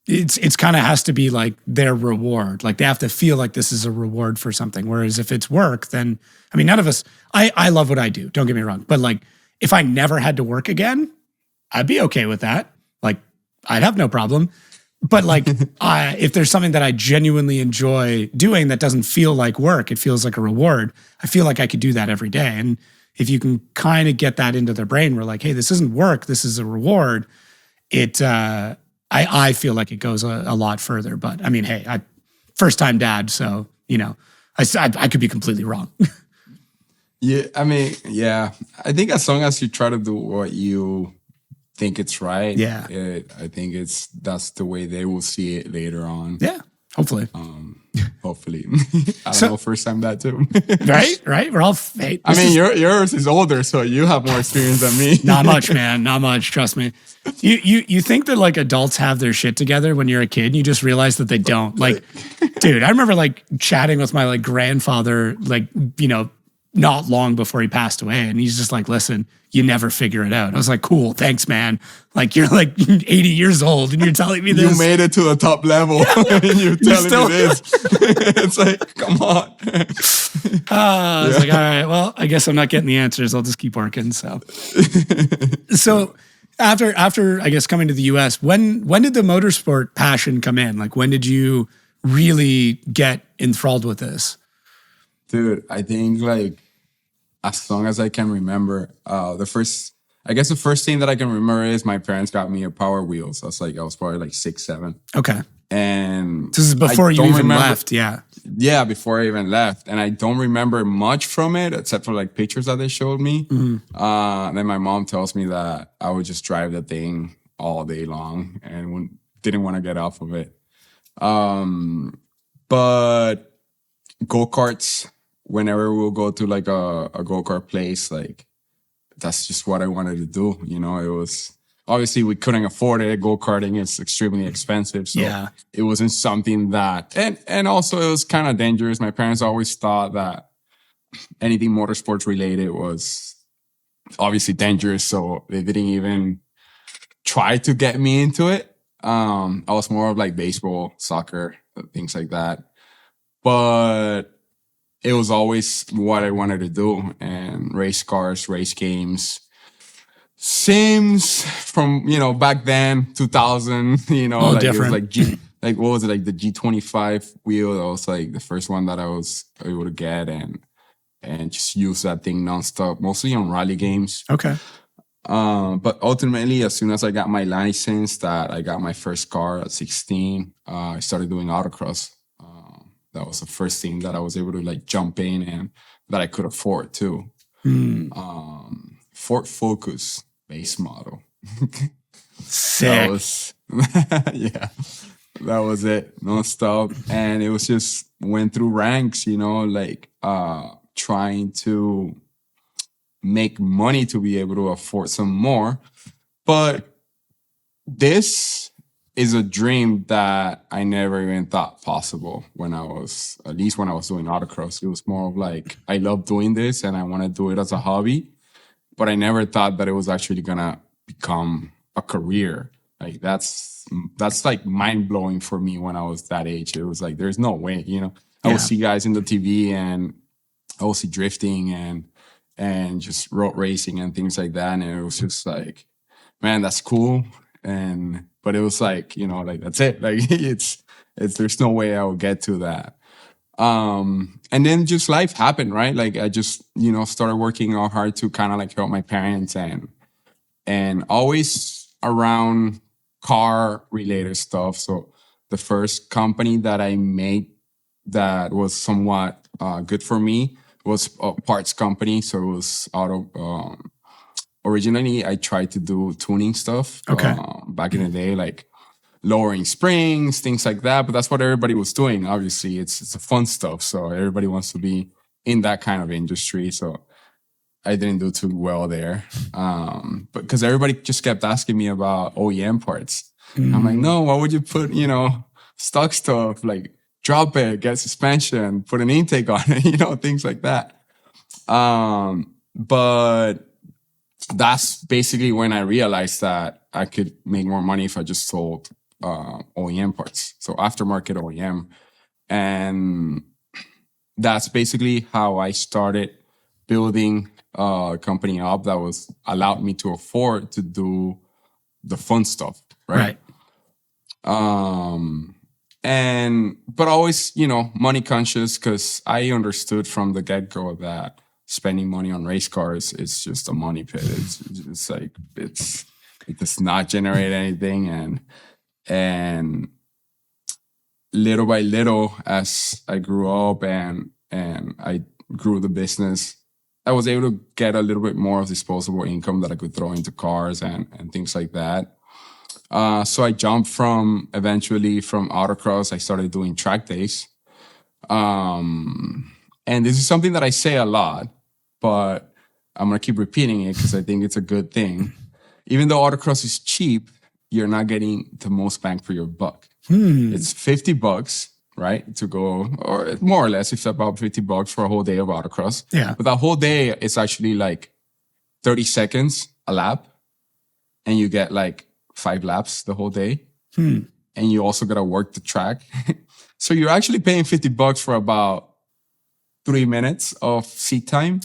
It's kind of has to be like their reward. Like they have to feel like this is a reward for something. Whereas if it's work, then I mean, none of us. I love what I do. Don't get me wrong. But like, if I never had to work again, I'd be okay with that. Like, I'd have no problem. But like, if there's something that I genuinely enjoy doing that doesn't feel like work, it feels like a reward. I feel like I could do that every day. And if you can kind of get that into their brain, we're like, hey, this isn't work. This is a reward. I feel like it goes a lot further. But I mean, hey, first time dad, so you know, I could be completely wrong. Yeah, I mean, yeah. I think as long as you try to do what you think it's right, I think that's the way they will see it later on. Yeah, hopefully. Hopefully. I don't know, first time dad too. Right. We're all fake. I mean, yours is older, so you have more experience than me. Not much, man. Not much. Trust me. You think that like adults have their shit together when you're a kid, and you just realize that they don't. Like, dude, I remember like chatting with my like grandfather, like, you know, not long before he passed away, and he's just like, listen, you never figure it out. I was like, cool, thanks, man. Like, you're like 80 years old and you're telling me this. You made it to the top level and you're telling me this. It's like, come on. I was like, all right, well, I guess I'm not getting the answers. I'll just keep working. So after I guess coming to the US, when did the motorsport passion come in? Like, when did you really get enthralled with this? Dude, I think like as long as I can remember, the first thing that I can remember is my parents got me a Power Wheels. I was probably like 6, 7. Okay. And this is before you even left, yeah. Yeah, before I even left. And I don't remember much from it except for like pictures that they showed me. Mm-hmm. Then my mom tells me that I would just drive the thing all day long and didn't want to get off of it. But go-karts, whenever we'll go to like a go-kart place, like that's just what I wanted to do. You know, it was obviously we couldn't afford it. Go-karting is extremely expensive. So it wasn't something that, and also it was kind of dangerous. My parents always thought that anything motorsports related was obviously dangerous. So they didn't even try to get me into it. I was more of like baseball, soccer, things like that. But it was always what I wanted to do, and race cars, race games, Sims from, you know, back then, 2000, you know, like different. It was like what was it, like the G25 wheel? That was like the first one that I was able to get and just use that thing nonstop, mostly on rally games. Okay. But ultimately, as soon as I got my license, that I got my first car at 16, I started doing autocross. That was the first thing that I was able to like jump in and that I could afford too. Ford Focus base model. Sick. That was it, nonstop. And it was just went through ranks, you know, like trying to make money to be able to afford some more. But this is a dream that I never even thought possible when I was doing autocross. It was more of like, I love doing this and I want to do it as a hobby, but I never thought that it was actually gonna become a career. Like that's like mind blowing for me when I was that age. It was like, there's no way, you know. I would see guys in the TV and I would see drifting and just road racing and things like that. And it was just like, man, that's cool. But it was like, you know, like that's it. Like it's there's no way I would get to that. And then just life happened, right? Like I just, started working all hard to kind of like help my parents and always around car related stuff. So the first company that I made that was somewhat good for me was a parts company. So it was originally I tried to do tuning stuff back in the day, like lowering springs, things like that. But that's what everybody was doing. Obviously, it's a fun stuff. So everybody wants to be in that kind of industry. So I didn't do too well there. But because everybody just kept asking me about OEM parts. I'm like, no, why would you put, stock stuff, like drop it, get suspension, put an intake on it, things like that. But that's basically when I realized that I could make more money if I just sold OEM parts. So aftermarket OEM. And that's basically how I started building a company up that was allowed me to afford to do the fun stuff. Right. But always, money conscious, because I understood from the get-go that spending money on race cars is just a money pit. It's like it does not generate anything, and little by little, as I grew up and I grew the business, I was able to get a little bit more of disposable income that I could throw into cars and things like that. So I jumped eventually from autocross, I started doing track days. And this is something that I say a lot, but I'm going to keep repeating it because I think it's a good thing. Even though autocross is cheap, you're not getting the most bang for your buck. It's $50, right? To go, or more or less, it's about $50 for a whole day of autocross. Yeah. But that whole day, it's actually like 30 seconds a lap. And you get like 5 laps the whole day. And you also got to work the track. So you're actually paying $50 for about 3 minutes of seat time.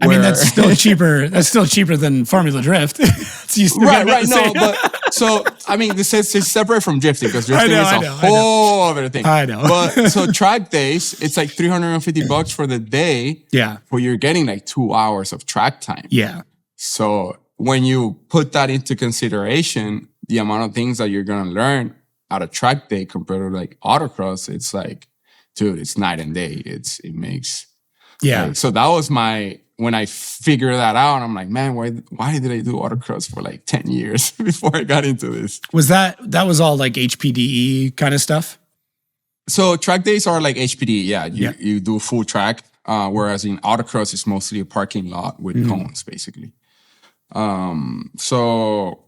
I mean, that's still cheaper. That's still cheaper than Formula Drift. So you still right. No, same. But so I mean, this is separate from drifting because drifting is a I whole other thing. I know. But so track days, it's like $350 for the day. Yeah. Where you're getting like 2 hours of track time. Yeah. So when you put that into consideration, the amount of things that you're gonna learn at a track day compared to like autocross, it's like, dude, it's night and day. It makes so that was when I figured that out, I'm like, man, why did I do autocross for like 10 years before I got into this? Was that was all like HPDE kind of stuff? So track days are like HPD. Yeah. You do full track. Whereas in autocross, it's mostly a parking lot with cones, basically. So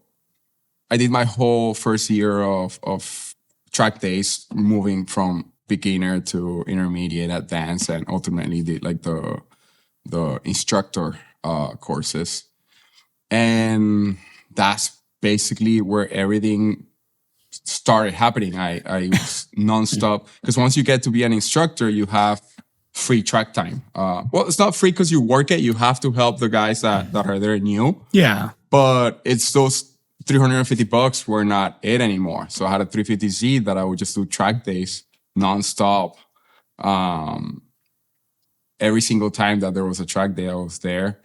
I did my whole first year of track days, moving from beginner to intermediate, advanced, and ultimately did like the instructor courses. And that's basically where everything started happening. I was nonstop, because once you get to be an instructor, you have free track time. Well, it's not free because you work it. You have to help the guys that are there new. Yeah. But it's those $350 were not it anymore. So I had a 350Z that I would just do track days nonstop. Every single time that there was a track day, I was there.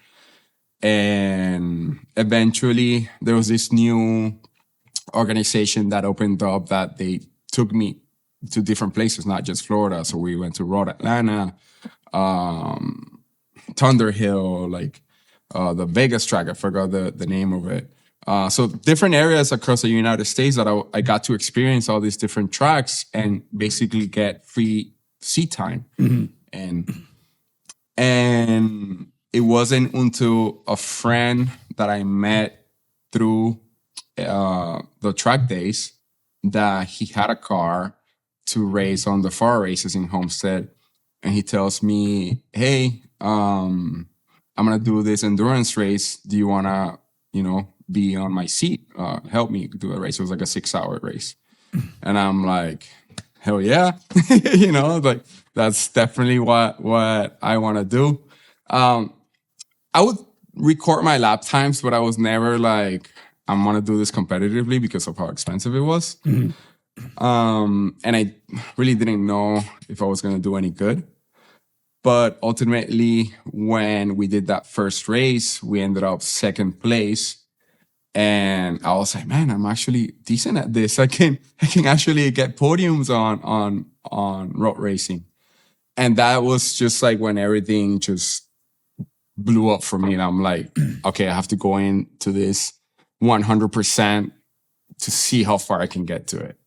And eventually there was this new organization that opened up that they took me to different places, not just Florida. So we went to Road Atlanta, Thunder Hill, like the Vegas track. I forgot the name of it. So different areas across the United States that I got to experience all these different tracks and basically get free seat time. And it wasn't until a friend that I met through the track days that he had a car to race on the far races in Homestead. And he tells me, hey, I'm going to do this endurance race. Do you want to, be on my seat? Help me do a race. It was like a 6-hour race. And I'm like, hell yeah. Like that's definitely what I want to do. I would record my lap times, but I was never like, I'm going to do this competitively because of how expensive it was. And I really didn't know if I was going to do any good. But ultimately, when we did that first race, we ended up second place. And I was like, man, I'm actually decent at this. I can actually get podiums on road racing. And that was just like when everything just blew up for me. And I'm like, okay, I have to go into this 100% to see how far I can get to it.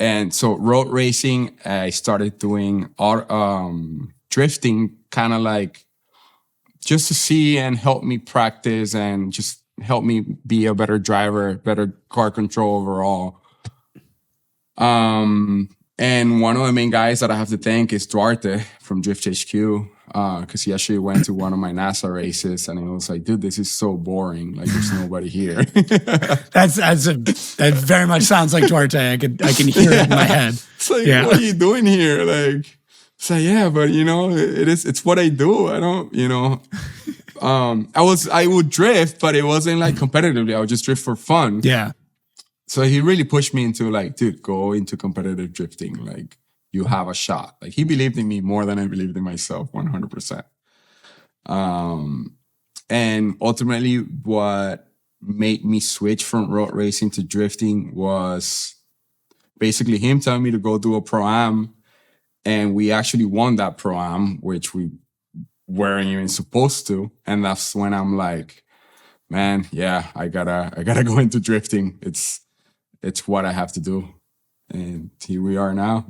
And so road racing, I started doing drifting, kind of like just to see and help me practice and just help me be a better driver, better car control overall. And one of the main guys that I have to thank is Duarte from Drift HQ, because he actually went to one of my NASA races and he was like, dude, this is so boring. Like, there's nobody here. That very much sounds like Duarte. I can hear it in my head. It's like, what are you doing here? Like, it's like, yeah, but it's what I do. I don't, I would drift, but it wasn't like competitively. I would just drift for fun. Yeah. So he really pushed me into like, dude, go into competitive drifting. Like, you have a shot. Like, he believed in me more than I believed in myself, 100%. And ultimately, what made me switch from road racing to drifting was basically him telling me to go do a Pro-Am. And we actually won that Pro-Am, which we weren't even supposed to. And that's when I'm like, man, yeah, I gotta go into drifting. It's what I have to do. And here we are now.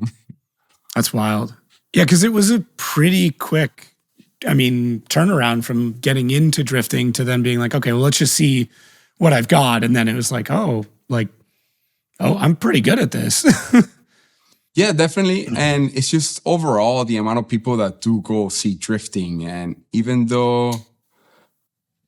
That's wild. Yeah, because it was a pretty quick, turnaround from getting into drifting to then being like, okay, well, let's just see what I've got. And then it was like, oh, I'm pretty good at this. Yeah, definitely. And it's just overall the amount of people that do go see drifting. And even though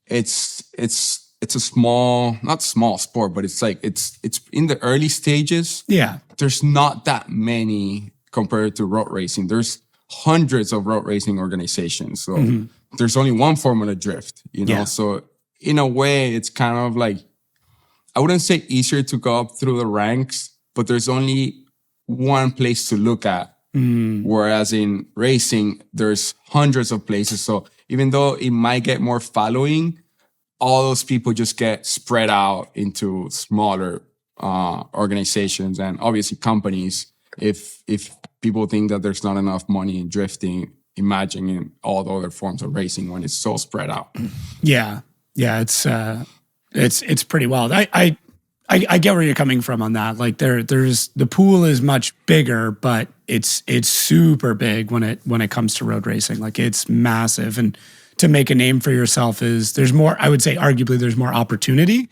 it's a small, not small sport, but it's like, it's in the early stages. Yeah. There's not that many compared to road racing. There's hundreds of road racing organizations. So there's only one Formula Drift, Yeah. So in a way, it's kind of like, I wouldn't say easier to go up through the ranks, but there's only one place to look at. Whereas in racing, there's hundreds of places. So even though it might get more following, all those people just get spread out into smaller organizations and obviously companies. If people think that there's not enough money in drifting, imagine in all the other forms of racing when it's so spread out. Yeah, it's pretty wild. I get where you're coming from on that. Like there's the pool is much bigger, but it's super big when it comes to road racing. Like, it's massive, and to make a name for yourself there's more. I would say arguably there's more opportunity,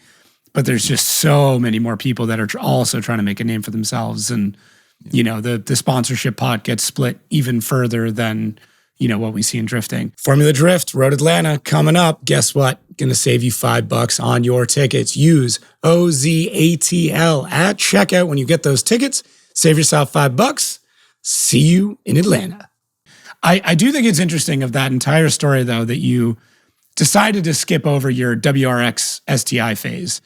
but there's just so many more people that are also trying to make a name for themselves. And the sponsorship pot gets split even further than what we see in drifting. Formula Drift, Road Atlanta, coming up. Guess what? Gonna save you $5 on your tickets. Use OZATL at checkout when you get those tickets. Save yourself $5. See you in Atlanta. I do think it's interesting of that entire story, though, that you decided to skip over your WRX STI phase,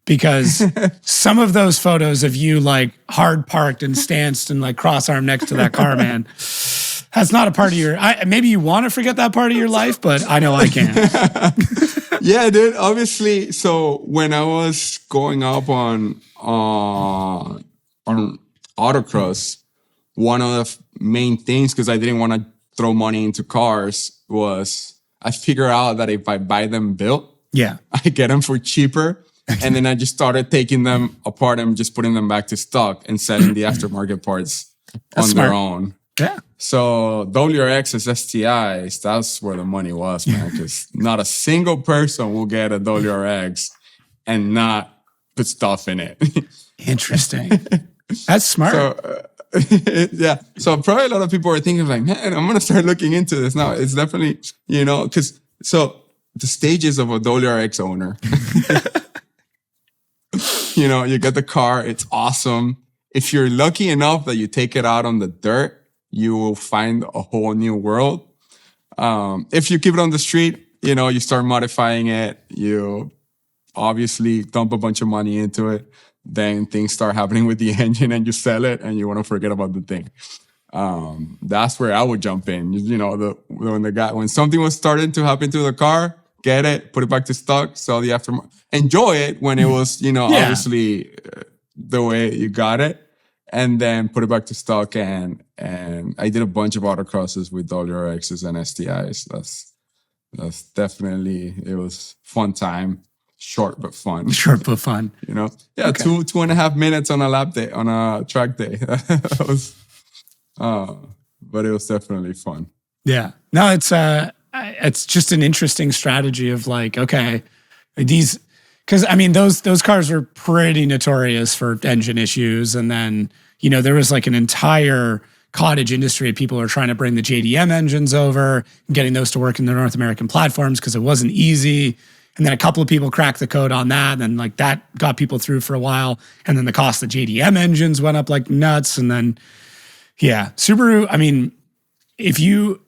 because some of those photos of you like hard parked and stanced and like cross-armed next to that car, man, that's not a part of your, maybe you want to forget that part of your life, but I know I can't. Yeah, dude, obviously. So when I was going up on autocross, one of the main things, because I didn't want to throw money into cars, was I figure out that if I buy them built, I get them for cheaper. And then I just started taking them apart and just putting them back to stock and selling the aftermarket parts their own. Yeah. So WRXs, STIs, that's where the money was, man, because not a single person will get a WRX and not put stuff in it. Interesting. That's smart. So, yeah. So probably a lot of people are thinking like, man, I'm going to start looking into this now. It's definitely, because so the stages of a WRX owner, you get the car. It's awesome. If you're lucky enough that you take it out on the dirt, you will find a whole new world. If you keep it on the street, you start modifying it. You obviously dump a bunch of money into it. then things start happening with the engine and you sell it and you want to forget about the thing. That's where I would jump in. You know, when something was starting to happen to the car, get it, put it back to stock, sell the aftermarket, enjoy it when it was, you know, obviously the way you got it, and then put it back to stock. And I did a bunch of autocrosses with WRXs and STIs. That's definitely, it was fun time. Short but fun. Short but fun. You know? Yeah, okay. 2.5 minutes on a lap day, on a track day. That was, but it was definitely fun. Yeah. No, it's just an interesting strategy of like, okay, these, because I mean, those cars were pretty notorious for engine issues. And then, you know, there was like an entire cottage industry of people who are trying to bring the JDM engines over, getting those to work in the North American platforms because it wasn't easy. And then a couple of people cracked the code on that. And like that got people through for a while. And then the cost of JDM engines went up like nuts. And then, yeah, Subaru, I mean,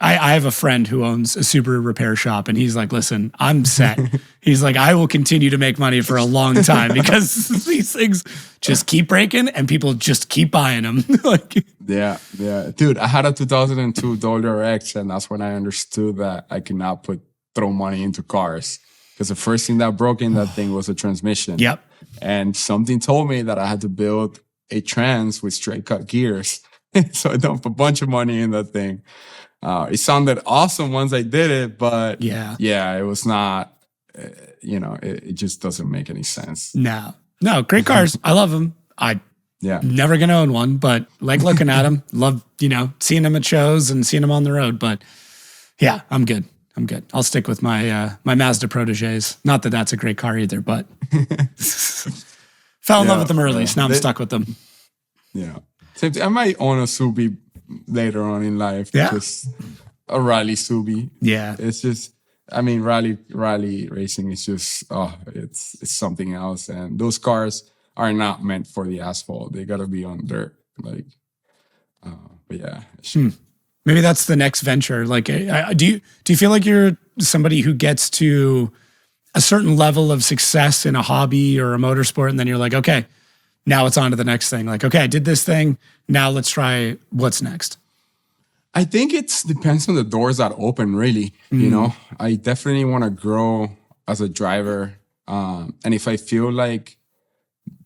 I have a friend who owns a Subaru repair shop and he's like, listen, I'm set. He's like, I will continue to make money for a long time because these things just keep breaking and people just keep buying them. Like, yeah. Dude, I had a 2002 WRX and that's when I understood that I could not throw money into cars. Because the first thing that broke in that thing was a transmission. Yep. And something told me that I had to build a trans with straight cut gears. So I dumped a bunch of money in that thing. It sounded awesome once I did it, but yeah, it was not, you know, it just doesn't make any sense. No, great cars. I love them. Never going to own one, but like looking at them, love, you know, seeing them at shows and seeing them on the road. But yeah, I'm good. I'll stick with my Mazda Proteges. Not that that's a great car either, but fell in love with them early, so now I'm stuck with them. Yeah. Same thing. I might own a Subi later on in life. Yeah. Just a rally Subi. Yeah. It's just, I mean, rally racing is just, it's something else. And those cars are not meant for the asphalt. They got to be on dirt. Like, but yeah. Maybe that's the next venture. Like, do you feel like you're somebody who gets to a certain level of success in a hobby or a motorsport, and then you're like, okay, now it's on to the next thing. Like, okay, I did this thing. Now let's try what's next. I think it depends on the doors that open, really. You know, I definitely want to grow as a driver. And if I feel like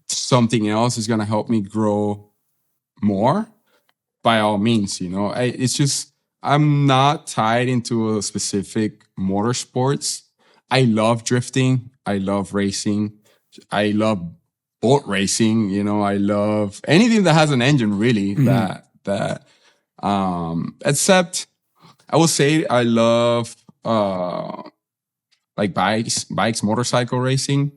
something else is going to help me grow more, by all means, you know, it's just, I'm not tied into a specific motorsports. I love drifting. I love racing. I love boat racing. You know, I love anything that has an engine, really, except I will say I love, like bikes, motorcycle racing.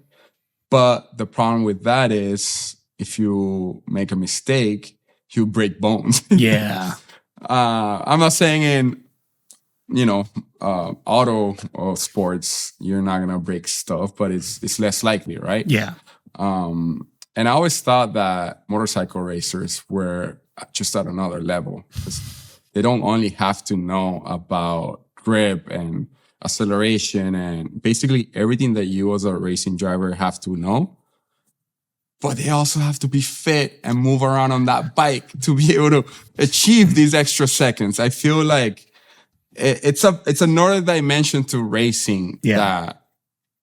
But the problem with that is if you make a mistake, you break bones. Yeah. I'm not saying in, you know, auto sports, you're not going to break stuff, but it's less likely, right? Yeah. And I always thought that motorcycle racers were just at another level because they don't only have to know about grip and acceleration and basically everything that you as a racing driver have to know. But they also have to be fit and move around on that bike to be able to achieve these extra seconds. I feel like it's another dimension to racing that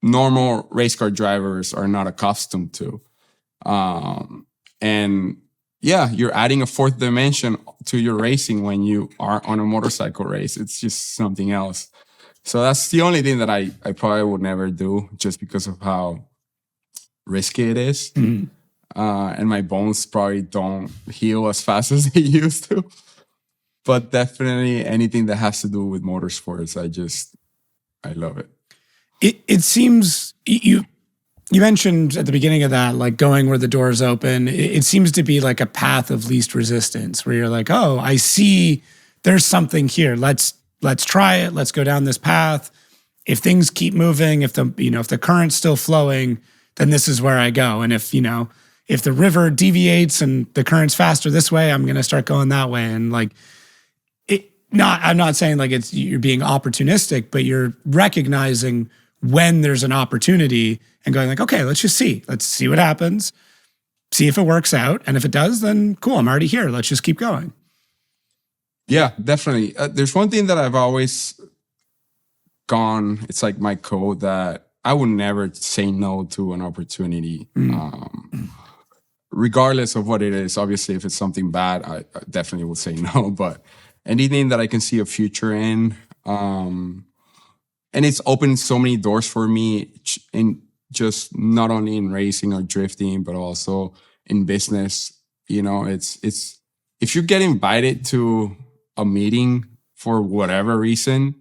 normal race car drivers are not accustomed to. And yeah, you're adding a fourth dimension to your racing when you are on a motorcycle race. It's just something else. So that's the only thing that I probably would never do just because of how risky it is. And my bones probably don't heal as fast as they used to. But definitely anything that has to do with motorsports, I love it. It seems you mentioned at the beginning of that, like going where the doors open. It seems to be like a path of least resistance where you're like, oh, I see there's something here. Let's try it. Let's go down this path. If things keep moving, if the current's still flowing, then this is where I go. And if the river deviates and the current's faster this way, I'm going to start going that way. And like, I'm not saying like you're being opportunistic, but you're recognizing when there's an opportunity and going like, okay, let's see what happens. see if it works out. And if it does, then cool, I'm already here. Let's just keep going. Yeah, definitely. There's one thing that I've always gone, it's like my code, that I would never say no to an opportunity, regardless of what it is. Obviously, if it's something bad, I definitely would say no, but anything that I can see a future in, and it's opened so many doors for me in just not only in racing or drifting, but also in business. You know, it's if you get invited to a meeting for whatever reason,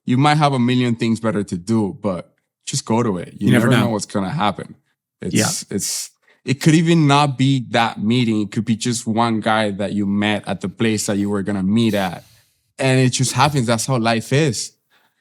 you might have a million things better to do, but just go to it. You never know what's going to happen. It could even not be that meeting. It could be just one guy that you met at the place that you were going to meet at. And it just happens. That's how life is.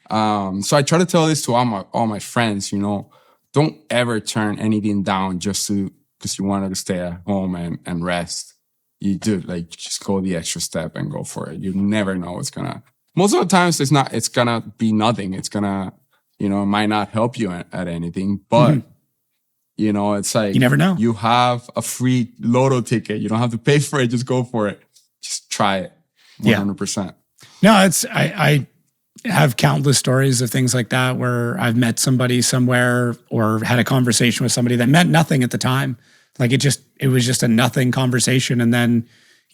So I try to tell this to all my friends, you know, don't ever turn anything down just because you wanted to stay at home and rest. You do, like, just go the extra step and go for it. You never know what's gonna. Most of the times, it's gonna be nothing. It's gonna, you know, it might not help you at anything. But you know, it's like you never know. You have a free lotto ticket. You don't have to pay for it. Just go for it. Just try it. 100%. No, it's I have countless stories of things like that where I've met somebody somewhere or had a conversation with somebody that meant nothing at the time. Like it was just a nothing conversation. And then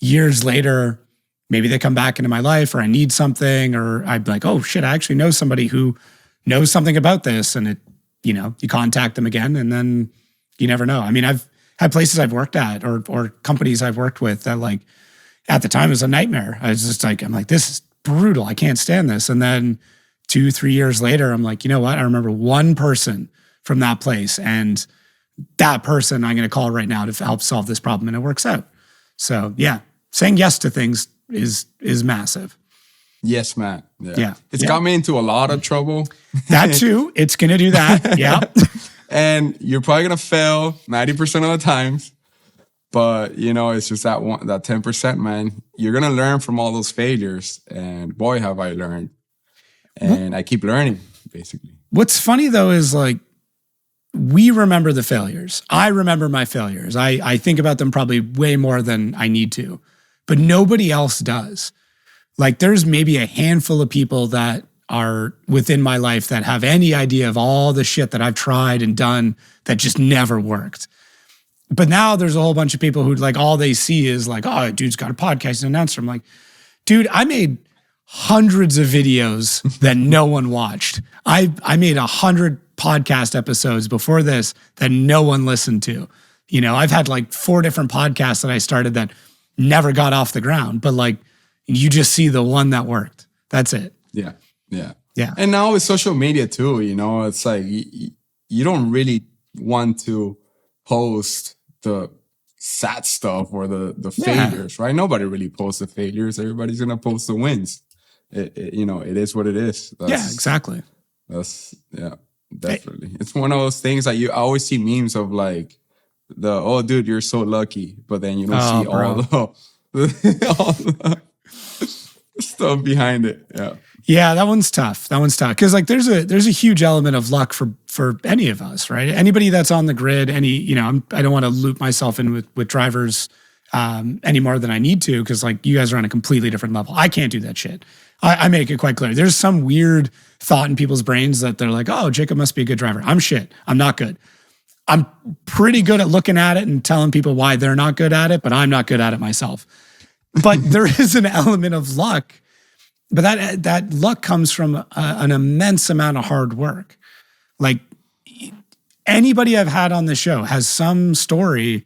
years later, maybe they come back into my life or I need something, or I'd be like, oh shit, I actually know somebody who knows something about this. And you contact them again, and then you never know. I mean, I've had places I've worked at or companies I've worked with that, like, at the time it was a nightmare. I was just like, I'm like, this is brutal. I can't stand this. And then 2-3 years later, I'm like, you know what? I remember one person from that place, and that person I'm going to call right now to help solve this problem, and it works out. So yeah, saying yes to things is massive. Yes, man. Yeah. It's got me into a lot of trouble. That too. It's going to do that. Yeah. And you're probably going to fail 90% of the times. But, you know, it's just that 10%, man. You're going to learn from all those failures. And boy, have I learned. And I keep learning, basically. What's funny, though, is like, we remember the failures. I remember my failures. I think about them probably way more than I need to. But nobody else does. Like, there's maybe a handful of people that are within my life that have any idea of all the shit that I've tried and done that just never worked. But now there's a whole bunch of people who, like, all they see is like, oh, dude's got a podcast and announcer. I'm like, dude, I made hundreds of videos that no one watched. I made 100 podcast episodes before this that no one listened to. You know, I've had like 4 different podcasts that I started that never got off the ground, but like, you just see the one that worked. That's it. Yeah. Yeah. And now with social media too, you know, it's like you don't really want to post the sad stuff or the failures, right? Nobody really posts the failures. Everybody's going to post the wins. It is what it is. Exactly. Definitely. It's one of those things that I always see memes of, like, oh, dude, you're so lucky. But then you don't see all the stuff behind it. Yeah, that one's tough. Because, like, there's a huge element of luck for any of us, right? Anybody that's on the grid, I don't want to loop myself in with drivers any more than I need to, because, like, you guys are on a completely different level. I can't do that shit. I make it quite clear. There's some weird thought in people's brains that they're like, oh, Jacob must be a good driver. I'm shit. I'm not good. I'm pretty good at looking at it and telling people why they're not good at it, but I'm not good at it myself. But there is an element of luck. But that luck comes from an immense amount of hard work. Like, anybody I've had on the show has some story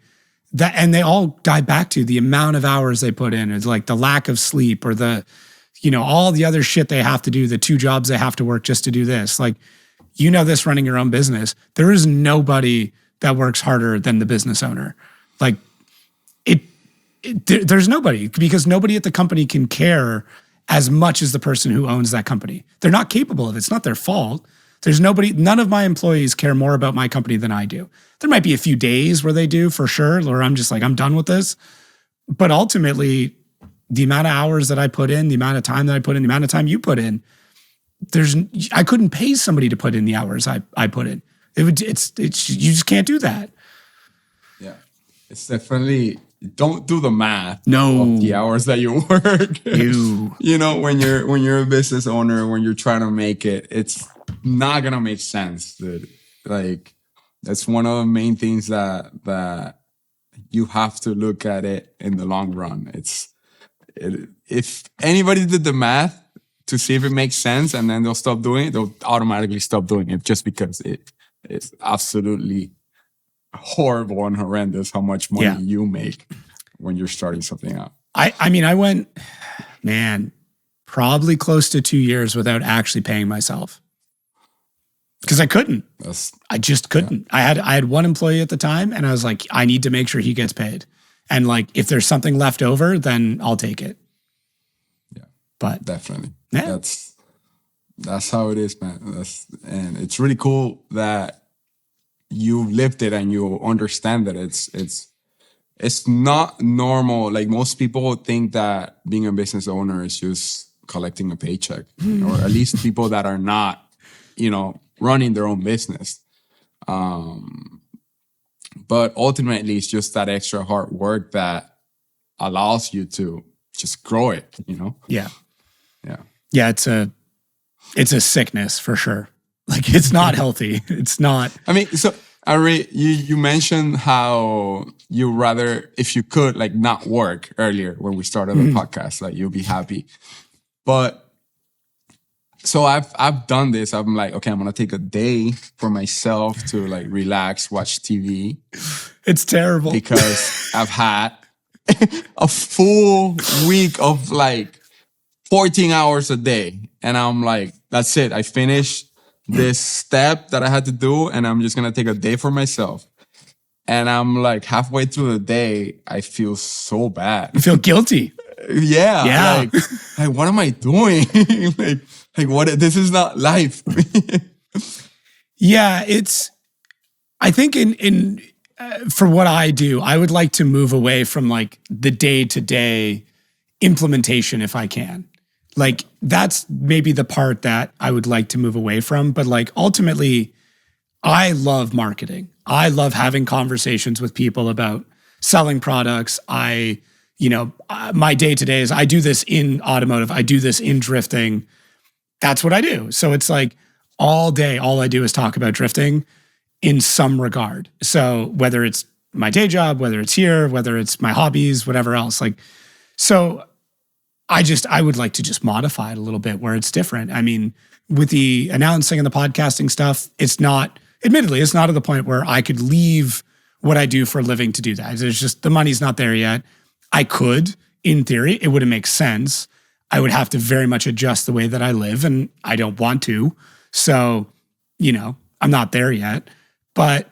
and they all die back to the amount of hours they put in. It's like the lack of sleep or all the other shit they have to do, the 2 jobs they have to work just to do this. Like, this running your own business, there is nobody that works harder than the business owner. Like, there's nobody, because nobody at the company can care as much as the person who owns that company. They're not capable of it. It's not their fault. None of my employees care more about my company than I do. There might be a few days where they do, for sure, or I'm just like, I'm done with this. But ultimately, the amount of hours that I put in, the amount of time that I put in, the amount of time you put in, I couldn't pay somebody to put in the hours I put in. You just can't do that. Yeah. It's definitely, don't do the math No. of the hours that you work. Ew. You know, when you're a business owner, when you're trying to make it, it's not gonna make sense, dude. Like, that's one of the main things that you have to look at it in the long run. If anybody did the math to see if it makes sense and then they'll stop doing it, they'll automatically stop doing it just because it's absolutely horrible and horrendous how much money you make when you're starting something up. I mean, I went, man, probably close to 2 years without actually paying myself. Because I couldn't. I just couldn't. Yeah. I had one employee at the time, and I was like, I need to make sure he gets paid. And like, if there's something left over, then I'll take it. Yeah, but definitely. Yeah. That's how it is, man. And it's really cool that you lived it and you understand that it's not normal. Like, most people think that being a business owner is just collecting a paycheck, or at least people that are not, running their own business. But ultimately, it's just that extra hard work that allows you to just grow it, Yeah. Yeah. Yeah, it's a sickness for sure. Like, it's not healthy. It's not. I mean, so you mentioned how you rather, if you could, like, not work earlier when we started the podcast, like, you'll be happy. But so I've done this. I'm like, okay, I'm gonna take a day for myself to, like, relax, watch TV. It's terrible because I've had a full week of like 14 hours a day, and I'm like, that's it. I finished this step that I had to do, and I'm just gonna take a day for myself. And I'm like, halfway through the day, I feel so bad. You feel guilty. Yeah. Like, what am I doing? like what? This is not life. Yeah, I think in for what I do, I would like to move away from like the day-to-day implementation if I can. Like, that's maybe the part that I would like to move away from. But like, ultimately, I love marketing. I love having conversations with people about selling products. My day-to-day is I do this in automotive. I do this in drifting. That's what I do. So it's like all day, all I do is talk about drifting in some regard. So whether it's my day job, whether it's here, whether it's my hobbies, whatever else, like, so I would like to just modify it a little bit where it's different. I mean, with the announcing and the podcasting stuff, admittedly, it's not to the point where I could leave what I do for a living to do that. There's just, the money's not there yet. I could, in theory, it wouldn't make sense. I would have to very much adjust the way that I live, and I don't want to. So, I'm not there yet. But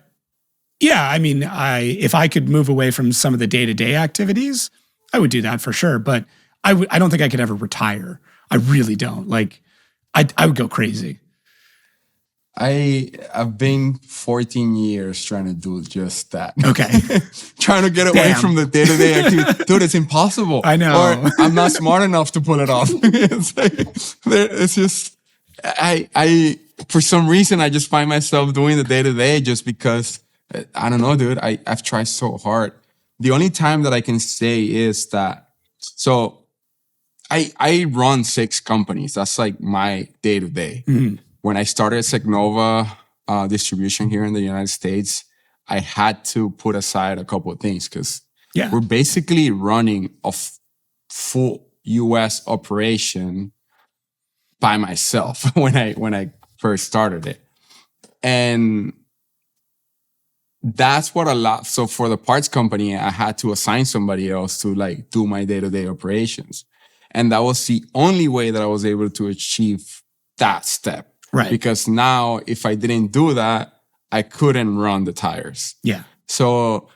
yeah, I mean, if I could move away from some of the day-to-day activities, I would do that for sure. But I don't think I could ever retire. I really don't. Like, I would go crazy. I've been 14 years trying to do just that. Okay. Trying to get away from the day-to-day activity. Dude, it's impossible. I know. Or I'm not smart enough to pull it off. It's just, I for some reason, I just find myself doing the day-to-day just because, I don't know, dude. I've tried so hard. The only time that I can say is that, so I run 6 companies. That's like my day-to-day. Mm-hmm. When I started Segnova distribution here in the United States, I had to put aside a couple of things because we're basically running a full US operation by myself when I first started it. And that's what a lot. So for the parts company, I had to assign somebody else to like do my day-to-day operations. And that was the only way that I was able to achieve that step. Right. Because now if I didn't do that, I couldn't run the tires. Yeah. So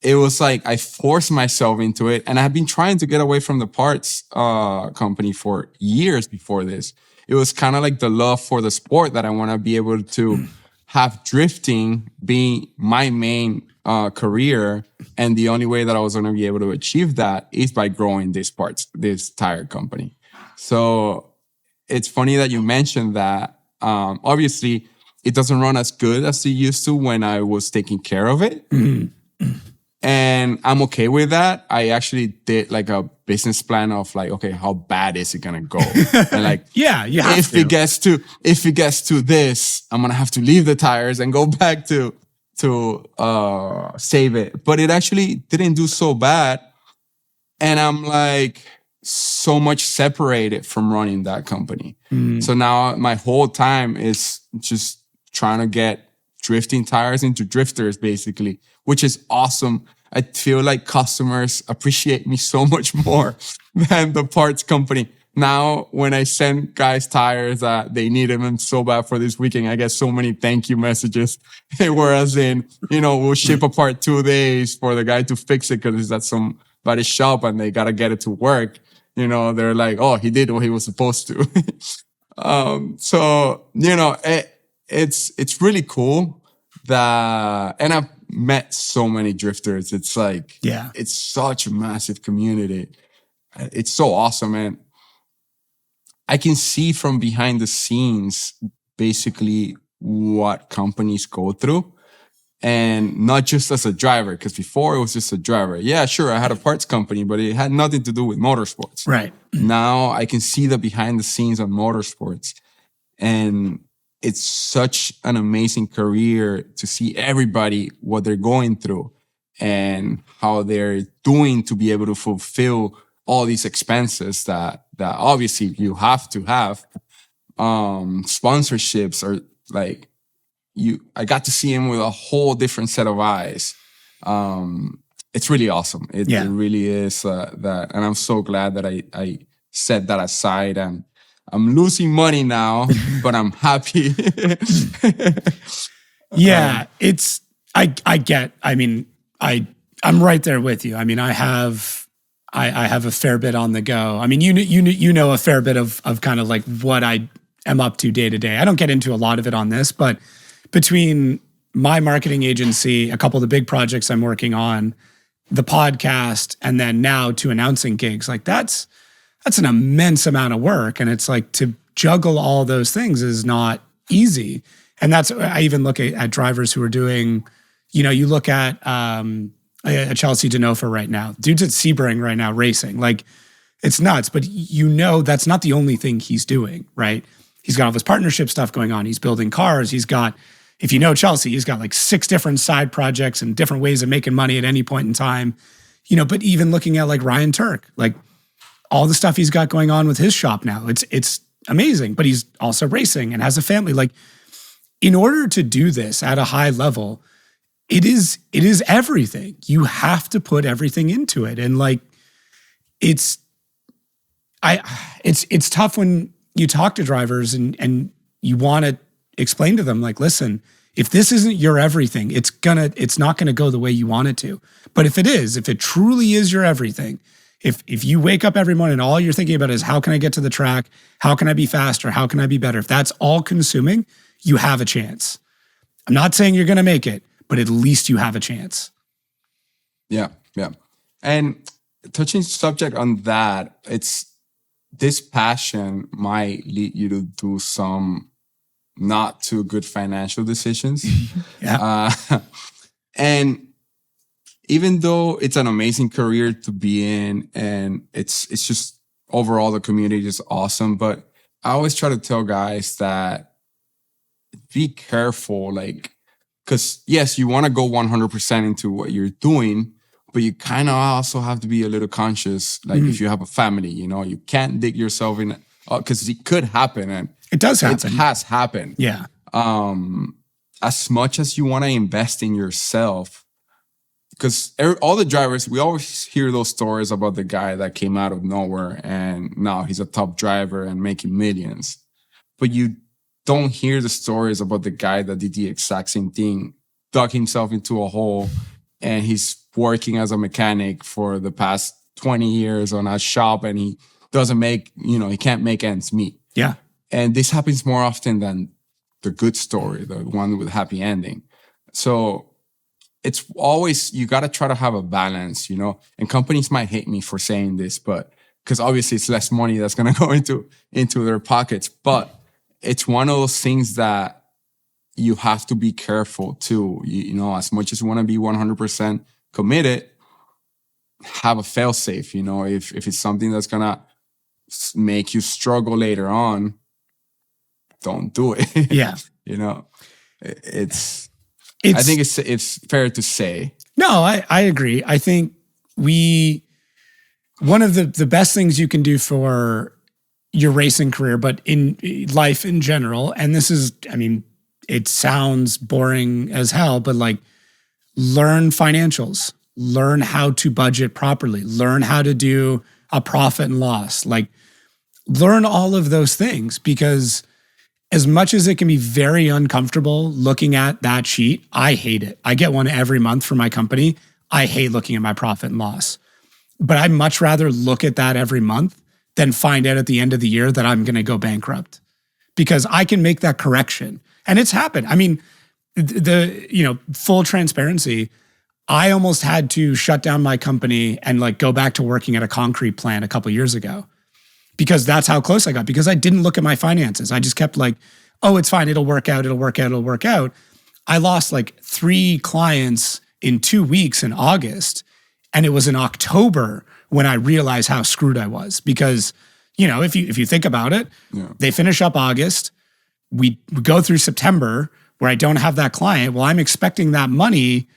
it was like I forced myself into it. And I've been trying to get away from the parts company for years before this. It was kind of like the love for the sport that I want to be able to have drifting being my main career. And the only way that I was going to be able to achieve that is by growing this tire company. So it's funny that you mentioned that. Obviously, it doesn't run as good as it used to when I was taking care of it. Mm-hmm. And I'm okay with that. I actually did like a business plan of like, okay, how bad is it gonna go? And like, Yeah, you have if to. it gets to this, I'm gonna have to leave the tires and go back to save it. But it actually didn't do so bad. And I'm like so much separated from running that company. So now my whole time is just trying to get drifting tires into drifters, basically, which is awesome. I feel like customers appreciate me so much more than the parts company. Now, when I send guys tires that they need them so bad for this weekend, I get so many thank you messages. Whereas we'll ship a part 2 days for the guy to fix it because it's at somebody's shop and they got to get it to work. They're like, oh, he did what he was supposed to. It's really cool and I've met so many drifters. It's like, it's such a massive community. It's so awesome, man. I can see from behind the scenes, basically what companies go through, and not just as a driver, because before it was just a driver. Yeah, sure. I had a parts company, but it had nothing to do with motorsports. Right. Now I can see the behind the scenes on motorsports, and it's such an amazing career to see everybody, what they're going through and how they're doing to be able to fulfill all these expenses that obviously you have to have. Sponsorships are like, I got to see him with a whole different set of eyes. It's really awesome. It really is that. And I'm so glad that I set that aside, and I'm losing money now, but I'm happy. I'm right there with you. I mean, I have a fair bit on the go. I mean, you know a fair bit of kind of like what I am up to day to day. I don't get into a lot of it on this, but between my marketing agency, a couple of the big projects I'm working on, the podcast, and then now to announcing gigs, like that's an immense amount of work. And it's like to juggle all those things is not easy. And that's, I even look at drivers who are doing, you look at a Chelsea Denofa right now. Dude's at Sebring right now racing. Like, it's nuts, but that's not the only thing he's doing, right? He's got all this partnership stuff going on. He's building cars. He's got, if you know Chelsea, he's got like 6 different side projects and different ways of making money at any point in time. But even looking at like Ryan Turk, like all the stuff he's got going on with his shop now, it's amazing, but he's also racing and has a family. Like, in order to do this at a high level, it is everything. You have to put everything into it. And like, it's tough when you talk to drivers and you want to explain to them, like, listen, if this isn't your everything, it's not gonna go the way you want it to. But if it truly is your everything, if you wake up every morning and all you're thinking about is how can I get to the track? How can I be faster? How can I be better? If that's all consuming, you have a chance. I'm not saying you're going to make it, but at least you have a chance. Yeah. And touching subject on that, it's this passion might lead you to do some not too good financial decisions. And even though it's an amazing career to be in, and it's just overall the community is awesome, but I always try to tell guys that be careful, like, because yes, you want to go 100% into what you're doing, but you kind of also have to be a little conscious. Like if you have a family, you can't dig yourself in, because it could happen, and it does happen. It has happened. Yeah. As much as you want to invest in yourself, because all the drivers, we always hear those stories about the guy that came out of nowhere and now he's a top driver and making millions. But you don't hear the stories about the guy that did the exact same thing, dug himself into a hole, and he's working as a mechanic for the past 20 years on a shop, and he doesn't make, he can't make ends meet. Yeah. And this happens more often than the good story, the one with happy ending. So it's always, you got to try to have a balance, and companies might hate me for saying this, but because obviously it's less money that's going to go into their pockets. But it's one of those things that you have to be careful too. As much as you want to be 100% committed, have a fail safe. You know, if it's something that's gonna make you struggle later on, don't do it. Yeah. You know, I think it's fair to say. No, I agree. I think one of the best things you can do for your racing career, but in life in general, and this is, I mean, it sounds boring as hell, but like, learn financials, learn how to budget properly, learn how to do a profit and loss, like learn all of those things, because as much as it can be very uncomfortable looking at that sheet, I hate it. I get one every month for my company. I hate looking at my profit and loss, but I'd much rather look at that every month than find out at the end of the year that I'm going to go bankrupt, because I can make that correction. And it's happened. I mean, full transparency, I almost had to shut down my company and like go back to working at a concrete plant a couple years ago, because that's how close I got, because I didn't look at my finances. I just kept like, oh, it's fine. It'll work out. It'll work out. It'll work out. I lost like 3 clients in 2 weeks in August. And it was in October when I realized how screwed I was, because, you know, if you think about it, they finish up August, we go through September where I don't have that client. Well, I'm expecting that money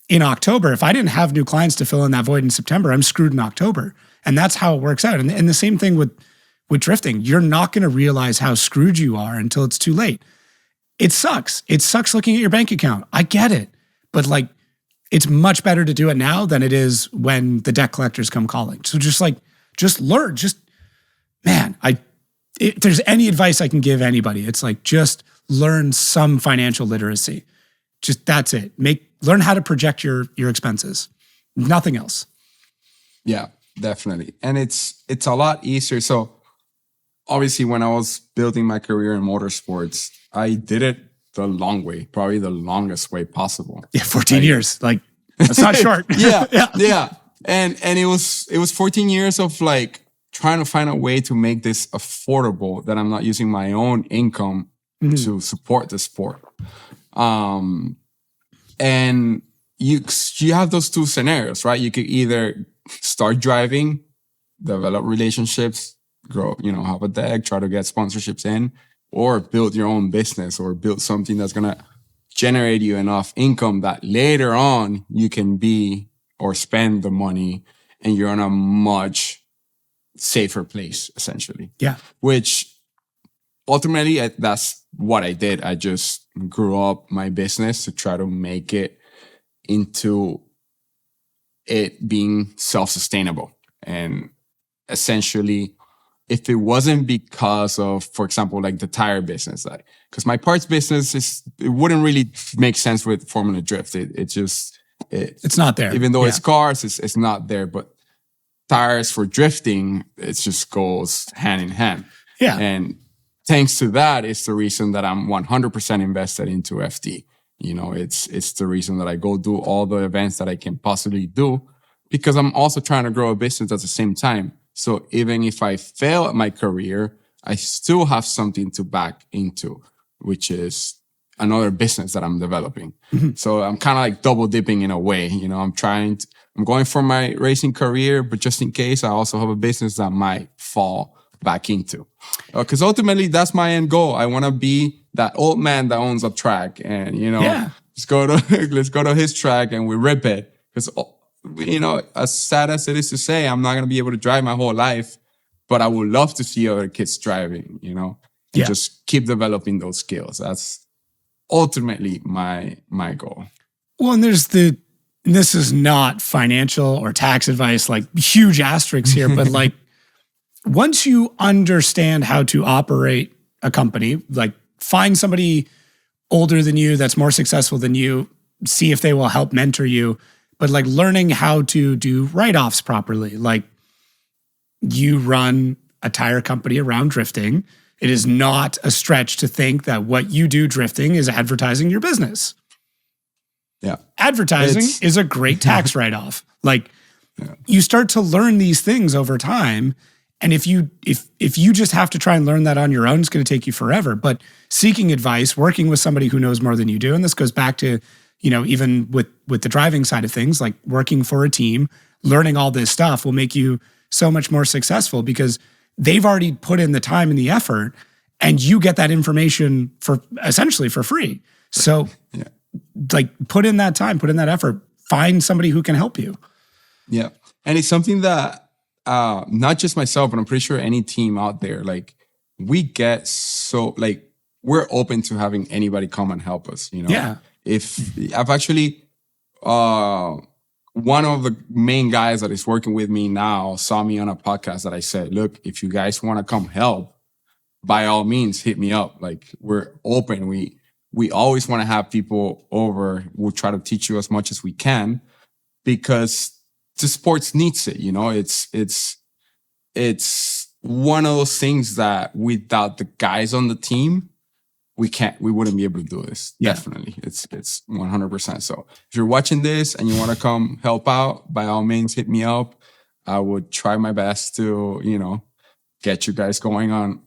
in October. If I didn't have new clients to fill in that void in September, I'm screwed in October. And that's how it works out. And the same thing with drifting. You're not going to realize how screwed you are until it's too late. It sucks. It sucks looking at your bank account. I get it. But like, it's much better to do it now than it is when the debt collectors come calling. So just learn. If there's any advice I can give anybody, it's like, just learn some financial literacy. Just, that's it. Learn how to project your expenses. Nothing else. Yeah, definitely. And it's a lot easier. So obviously when I was building my career in motorsports, I did it the long way, probably the longest way possible. Yeah, 14 years. Like, that's not short. Yeah. And it was 14 years of like trying to find a way to make this affordable, that I'm not using my own income to support the sport. And you have those 2 scenarios, right? You could either start driving, develop relationships, grow, have a deck, try to get sponsorships in, or build your own business, or build something that's going to generate you enough income that later on you can be or spend the money and you're in a much safer place, essentially. Yeah. Which ultimately, that's what I did. I just grew up my business to try to make it into it being self-sustainable. And essentially, if it wasn't because of, for example, like the tire business, because my parts business it wouldn't really make sense with Formula Drift. It's not there. Even though it's cars, it's not there. But tires for drifting, it just goes hand in hand. Yeah. And thanks to that, it's the reason that I'm 100% invested into FD. It's the reason that I go do all the events that I can possibly do, because I'm also trying to grow a business at the same time. So even if I fail at my career, I still have something to back into, which is another business that I'm developing. Mm-hmm. So I'm kind of like double dipping in a way. I'm going for my racing career, but just in case, I also have a business that might fall back into. Because ultimately, that's my end goal. I want to be that old man that owns a track, and let's go to his track and we rip it. Because as sad as it is to say, I'm not going to be able to drive my whole life, but I would love to see other kids driving, and just keep developing those skills. That's ultimately my goal. Well, and this is not financial or tax advice, like huge asterisks here, but like once you understand how to operate a company, like find somebody older than you that's more successful than you, see if they will help mentor you. But like learning how to do write-offs properly, like you run a tire company around drifting. It is not a stretch to think that what you do drifting is advertising your business. Yeah. Advertising is a great tax write-off. Like you start to learn these things over time. And if you just have to try and learn that on your own, it's going to take you forever. But seeking advice, working with somebody who knows more than you do, and this goes back to even with the driving side of things, like working for a team, learning all this stuff will make you so much more successful because they've already put in the time and the effort, and you get that information for essentially for free. So like put in that time, put in that effort, find somebody who can help you. Yeah. And it's something that not just myself, but I'm pretty sure any team out there, like we get so like we're open to having anybody come and help us, Yeah. If I've actually one of the main guys that is working with me now saw me on a podcast that I said, look, if you guys want to come help, by all means, hit me up. Like we're open. We always want to have people over. We'll try to teach you as much as we can because the sports needs it. It's one of those things that without the guys on the team, we wouldn't be able to do this. Yeah. Definitely. It's 100%. So if you're watching this and you want to come help out, by all means, hit me up. I would try my best to, get you guys going on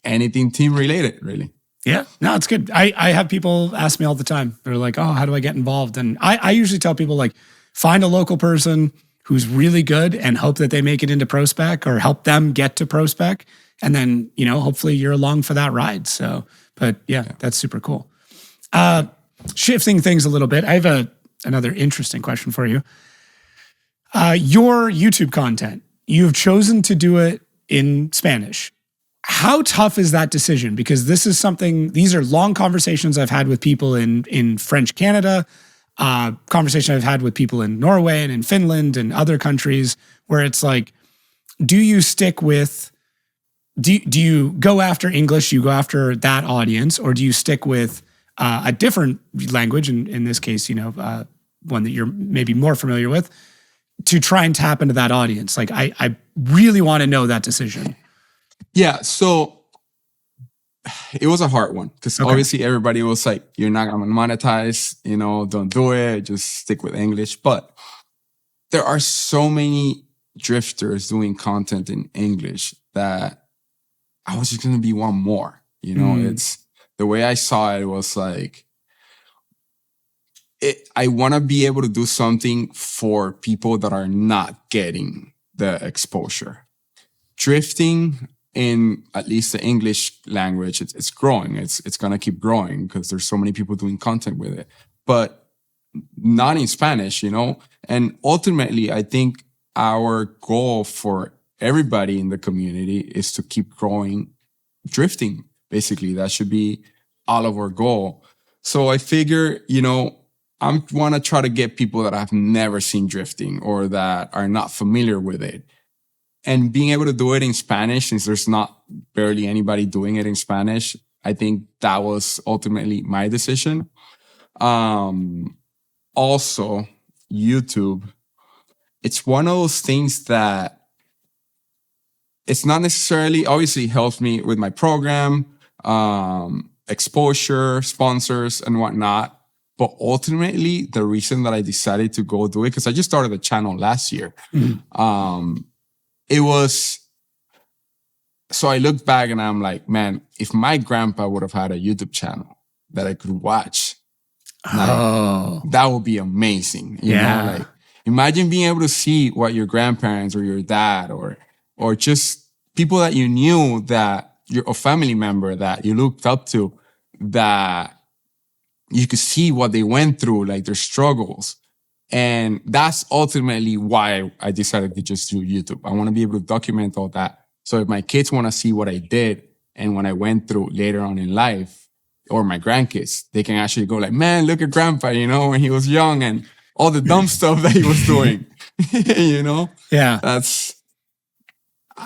anything team related, really. Yeah, no, it's good. I have people ask me all the time. They're like, oh, how do I get involved? And I usually tell people like, find a local person who's really good and hope that they make it into Prospec or help them get to Prospec. And then, hopefully you're along for that ride. So, but yeah, that's super cool. Shifting things a little bit, I have another interesting question for you. Your YouTube content, you've chosen to do it in Spanish. How tough is that decision? Because these are long conversations I've had with people in French Canada, conversation I've had with people in Norway and in Finland and other countries where it's like, do you stick with, do you go after English, you go after that audience, or do you stick with a different language, in this case, one that you're maybe more familiar with, to try and tap into that audience? Like, I really want to know that decision. Yeah, so it was a hard one because obviously everybody was like, you're not going to monetize, don't do it, just stick with English. But there are so many drifters doing content in English that I was just going to be one more. It's the way I saw it was like, I want to be able to do something for people that are not getting the exposure. Drifting in at least the English language, it's growing. It's going to keep growing because there's so many people doing content with it, but not in Spanish, And ultimately, I think our goal for everybody in the community is to keep growing drifting. Basically, that should be all of our goal. So I figure, I want to try to get people that have never seen drifting or that are not familiar with it. And being able to do it in Spanish, since there's not barely anybody doing it in Spanish, I think that was ultimately my decision. Also, YouTube, it's one of those things that it's not necessarily, obviously helps me with my program, exposure, sponsors and whatnot. But ultimately, the reason that I decided to go do it, because I just started the channel last year. It was, so I look back and I'm like, man, if my grandpa would have had a YouTube channel that I could watch, that would be amazing. You know, like imagine being able to see what your grandparents or your dad or just people that you knew, that you're a family member that you looked up to, that you could see what they went through, like their struggles. And that's ultimately why I decided to just do YouTube. I want to be able to document all that. So if my kids want to see what I did and what I went through later on in life, or my grandkids, they can actually go like, man, look at grandpa, when he was young and all the dumb stuff that he was doing, Yeah.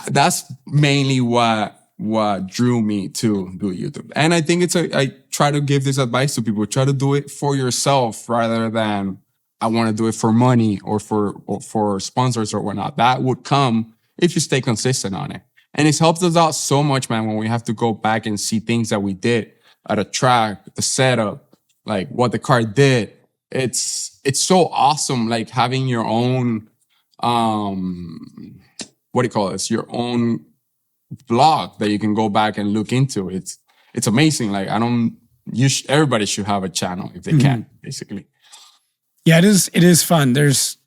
That's mainly what drew me to do YouTube. And I think I try to give this advice to people. Try to do it for yourself rather than I want to do it for money or for sponsors or whatnot. That would come if you stay consistent on it. And it's helped us out so much, man, when we have to go back and see things that we did at a track, the setup, like what the car did. It's so awesome, like having your own, your own blog that you can go back and look into. It's amazing. Like everybody should have a channel if they can, basically. Yeah, it is fun. There's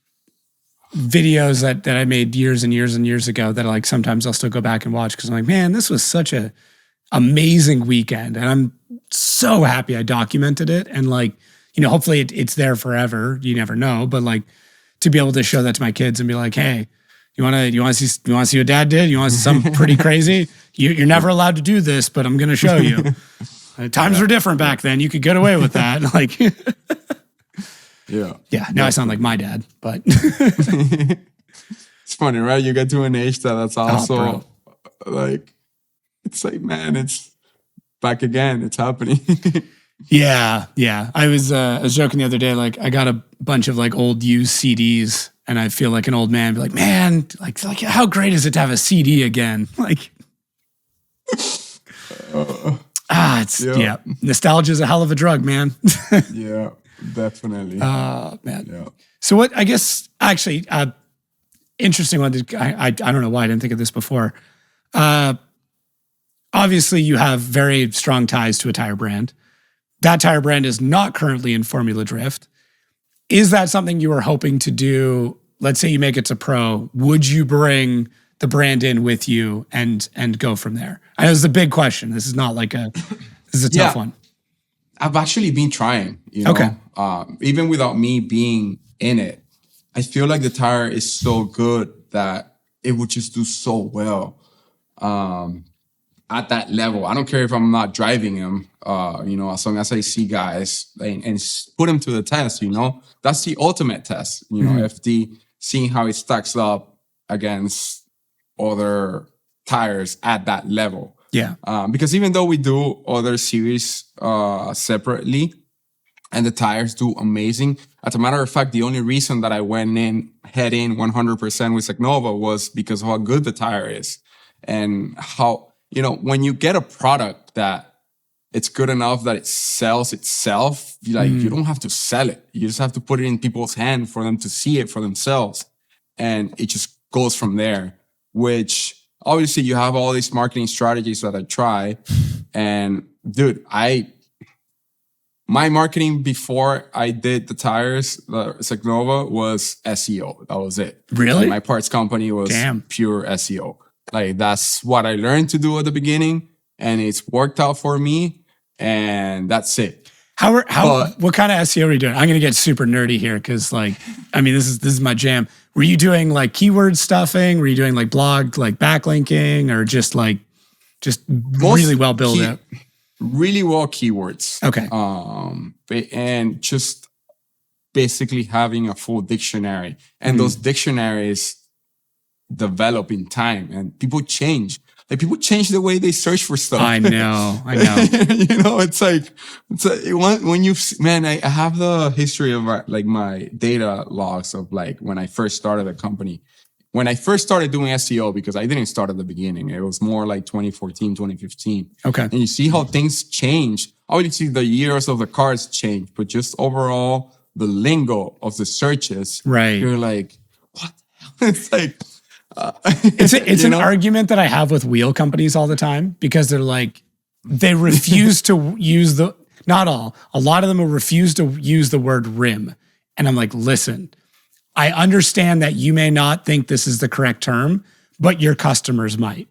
videos that I made years and years and years ago that like sometimes I'll still go back and watch because I'm like, man, this was such a amazing weekend. And I'm so happy I documented it. And like, you know, hopefully it's there forever. You never know. But like to be able to show that to my kids and be like, hey, you want to see what dad did? You want to see something pretty crazy? You're never allowed to do this, but I'm going to show you. Times were different back then. You could get away with that. Like, yeah. Now I sound like my dad, but it's funny, right? You get to an age that's also like, it's like, man, it's back again. It's happening. Yeah. I was joking the other day. Like, I got a bunch of like old used CDs, and I feel like an old man. Be like, man, like how great is it to have a CD again? Like, nostalgia is a hell of a drug, man. Yeah, definitely. Man. Yeah. So what? I guess actually, interesting one. I don't know why I didn't think of this before. Obviously, you have very strong ties to a tire brand. That tire brand is not currently in Formula Drift. Is that something you were hoping to do? Let's say you make it to pro. Would you bring the brand in with you and go from there? I know this is a big question. This is not like this is a tough one. I've actually been trying, you know, okay. Even without me being in it, I feel like the tire is so good that it would just do so well at that level. I don't care if I'm not driving them, you know, as long as I see guys and put them to the test, you know, that's the ultimate test, you know, FD, seeing how it stacks up against other tires at that level. Yeah. Because even though we do other series separately and the tires do amazing, as a matter of fact, the only reason that I went head in 100% with Segnova was because of how good the tire is and how, you know, when you get a product that it's good enough that it sells itself, you don't have to sell it. You just have to put it in people's hands for them to see it for themselves. And it just goes from there, which obviously you have all these marketing strategies that I try. And dude, my marketing before I did the tires, the Segnova, was SEO. That was it. Really? Like my parts company was pure SEO. Like that's what I learned to do at the beginning, and it's worked out for me, and that's it. What kind of SEO are you doing? I'm gonna get super nerdy here because, like, I mean, this is my jam. Were you doing like keyword stuffing? Were you doing like blog, like backlinking, or just really well built out? Really well keywords. Okay. And just basically having a full dictionary, and those dictionaries develop in time, and people change. Like people change the way they search for stuff. I know. You know, it's like when you, man, I have the history of my data logs of like when I first started the company. When I first started doing SEO, because I didn't start at the beginning. It was more like 2014, 2015. Okay. And you see how things change. Obviously the years of the cars change, but just overall the lingo of the searches. Right. You're like, what the hell? It's like, it's an argument that I have with wheel companies all the time because they're like, they refuse to use a lot of them will refuse to use the word rim. And I'm like, listen, I understand that you may not think this is the correct term, but your customers might.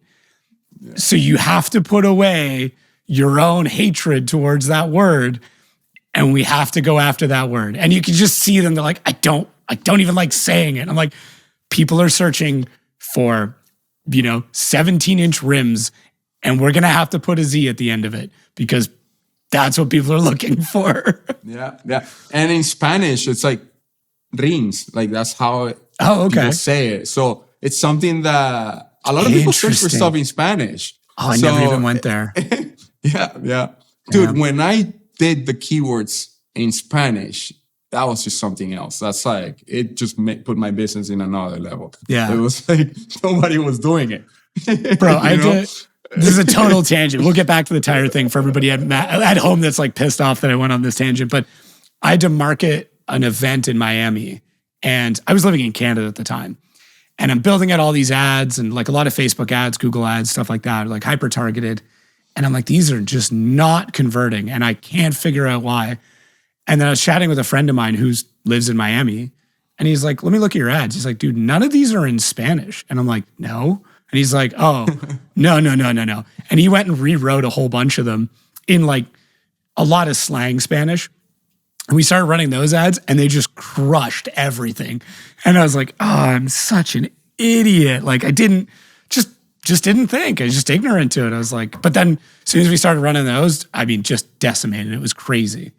Yeah. So you have to put away your own hatred towards that word, and we have to go after that word. And you can just see them. They're like, I don't even like saying it. I'm like, people are searching for, 17-inch rims, and we're going to have to put a Z at the end of it because that's what people are looking for. Yeah. And in Spanish, it's like rims. Like that's how people say it. So it's something that a lot of people search for stuff in Spanish. Oh, I never even went there. Yeah. Dude, when I did the keywords in Spanish, that was just something else. That's like, it just put my business in another level. Yeah. It was like, nobody was doing it. Bro, this is a total tangent. We'll get back to the tire thing for everybody at home that's like pissed off that I went on this tangent. But I had to market an event in Miami, and I was living in Canada at the time. And I'm building out all these ads and like a lot of Facebook ads, Google ads, stuff like that, like hyper targeted. And I'm like, these are just not converting. And I can't figure out why. And then I was chatting with a friend of mine who lives in Miami. And he's like, let me look at your ads. He's like, dude, none of these are in Spanish. And I'm like, no. And he's like, oh, no. And he went and rewrote a whole bunch of them in like a lot of slang Spanish. And we started running those ads and they just crushed everything. And I was like, oh, I'm such an idiot. Like I didn't, just didn't think. I was just ignorant to it. I was like, but then as soon as we started running those, I mean, just decimated. It was crazy.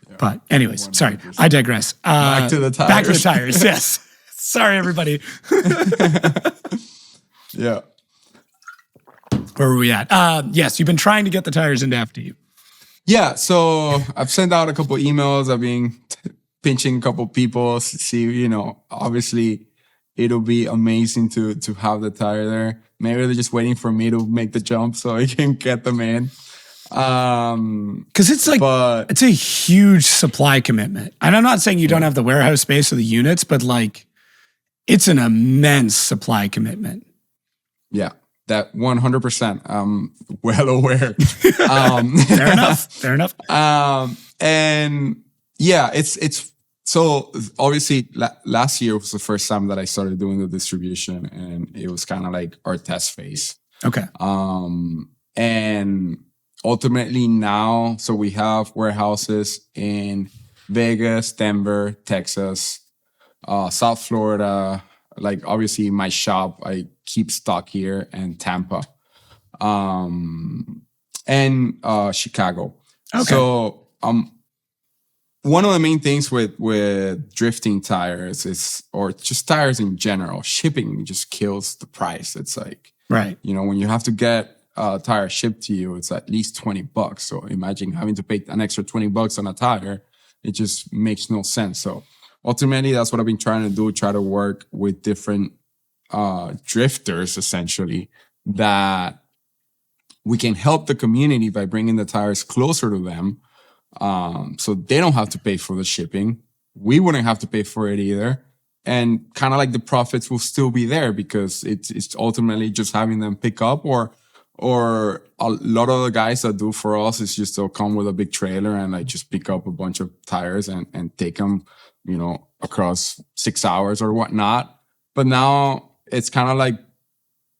Yeah, but anyways, 100%. Sorry, I digress. Back to the tires. Back to the tires, yes. Sorry, everybody. Yeah. Where were we at? Yes, you've been trying to get the tires into FD. Yeah, so I've sent out a couple emails. I've been pinching a couple people to see, obviously it'll be amazing to have the tire there. Maybe they're just waiting for me to make the jump so I can get them in. Because it's like, it's a huge supply commitment. And I'm not saying you don't have the warehouse space or the units, but like, it's an immense supply commitment. Yeah, that 100%. I'm well aware. Fair enough. And yeah, it's so obviously last year was the first time that I started doing the distribution, and it was kind of like our test phase. Okay. And ultimately now, so we have warehouses in Vegas, Denver, Texas, South Florida. Like obviously my shop, I keep stock here, and Tampa, and Chicago. Okay. So one of the main things with drifting tires is, or just tires in general, shipping just kills the price. It's like, right. When you have to get a tire shipped to you, it's at least $20. So imagine having to pay an extra $20 on a tire. It just makes no sense. So ultimately, that's what I've been trying to do, try to work with different drifters, essentially, that we can help the community by bringing the tires closer to them, so they don't have to pay for the shipping. We wouldn't have to pay for it either. And kind of like the profits will still be there, because it's ultimately just having them pick up, or a lot of the guys that do for us is just they'll come with a big trailer and like just pick up a bunch of tires and take them, across 6 hours or whatnot. But now it's kind of like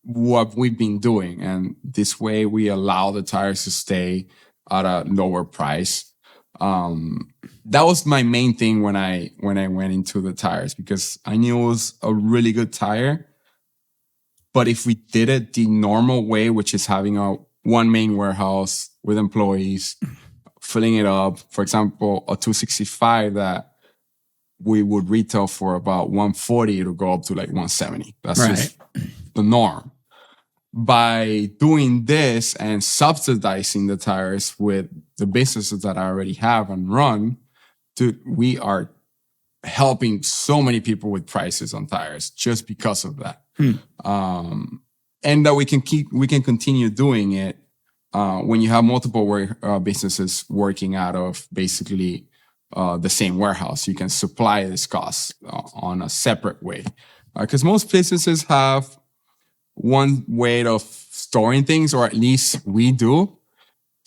what we've been doing. And this way we allow the tires to stay at a lower price. That was my main thing when I went into the tires, because I knew it was a really good tire. But if we did it the normal way, which is having one main warehouse with employees, filling it up, for example, a 265 that we would retail for about 140, it'll go up to like 170. That's right. Just the norm. By doing this and subsidizing the tires with the businesses that I already have and run, we are helping so many people with prices on tires just because of that. And that we can continue doing it when you have multiple businesses working out of basically the same warehouse. You can supply this cost on a separate way, because most businesses have one way of storing things, or at least we do.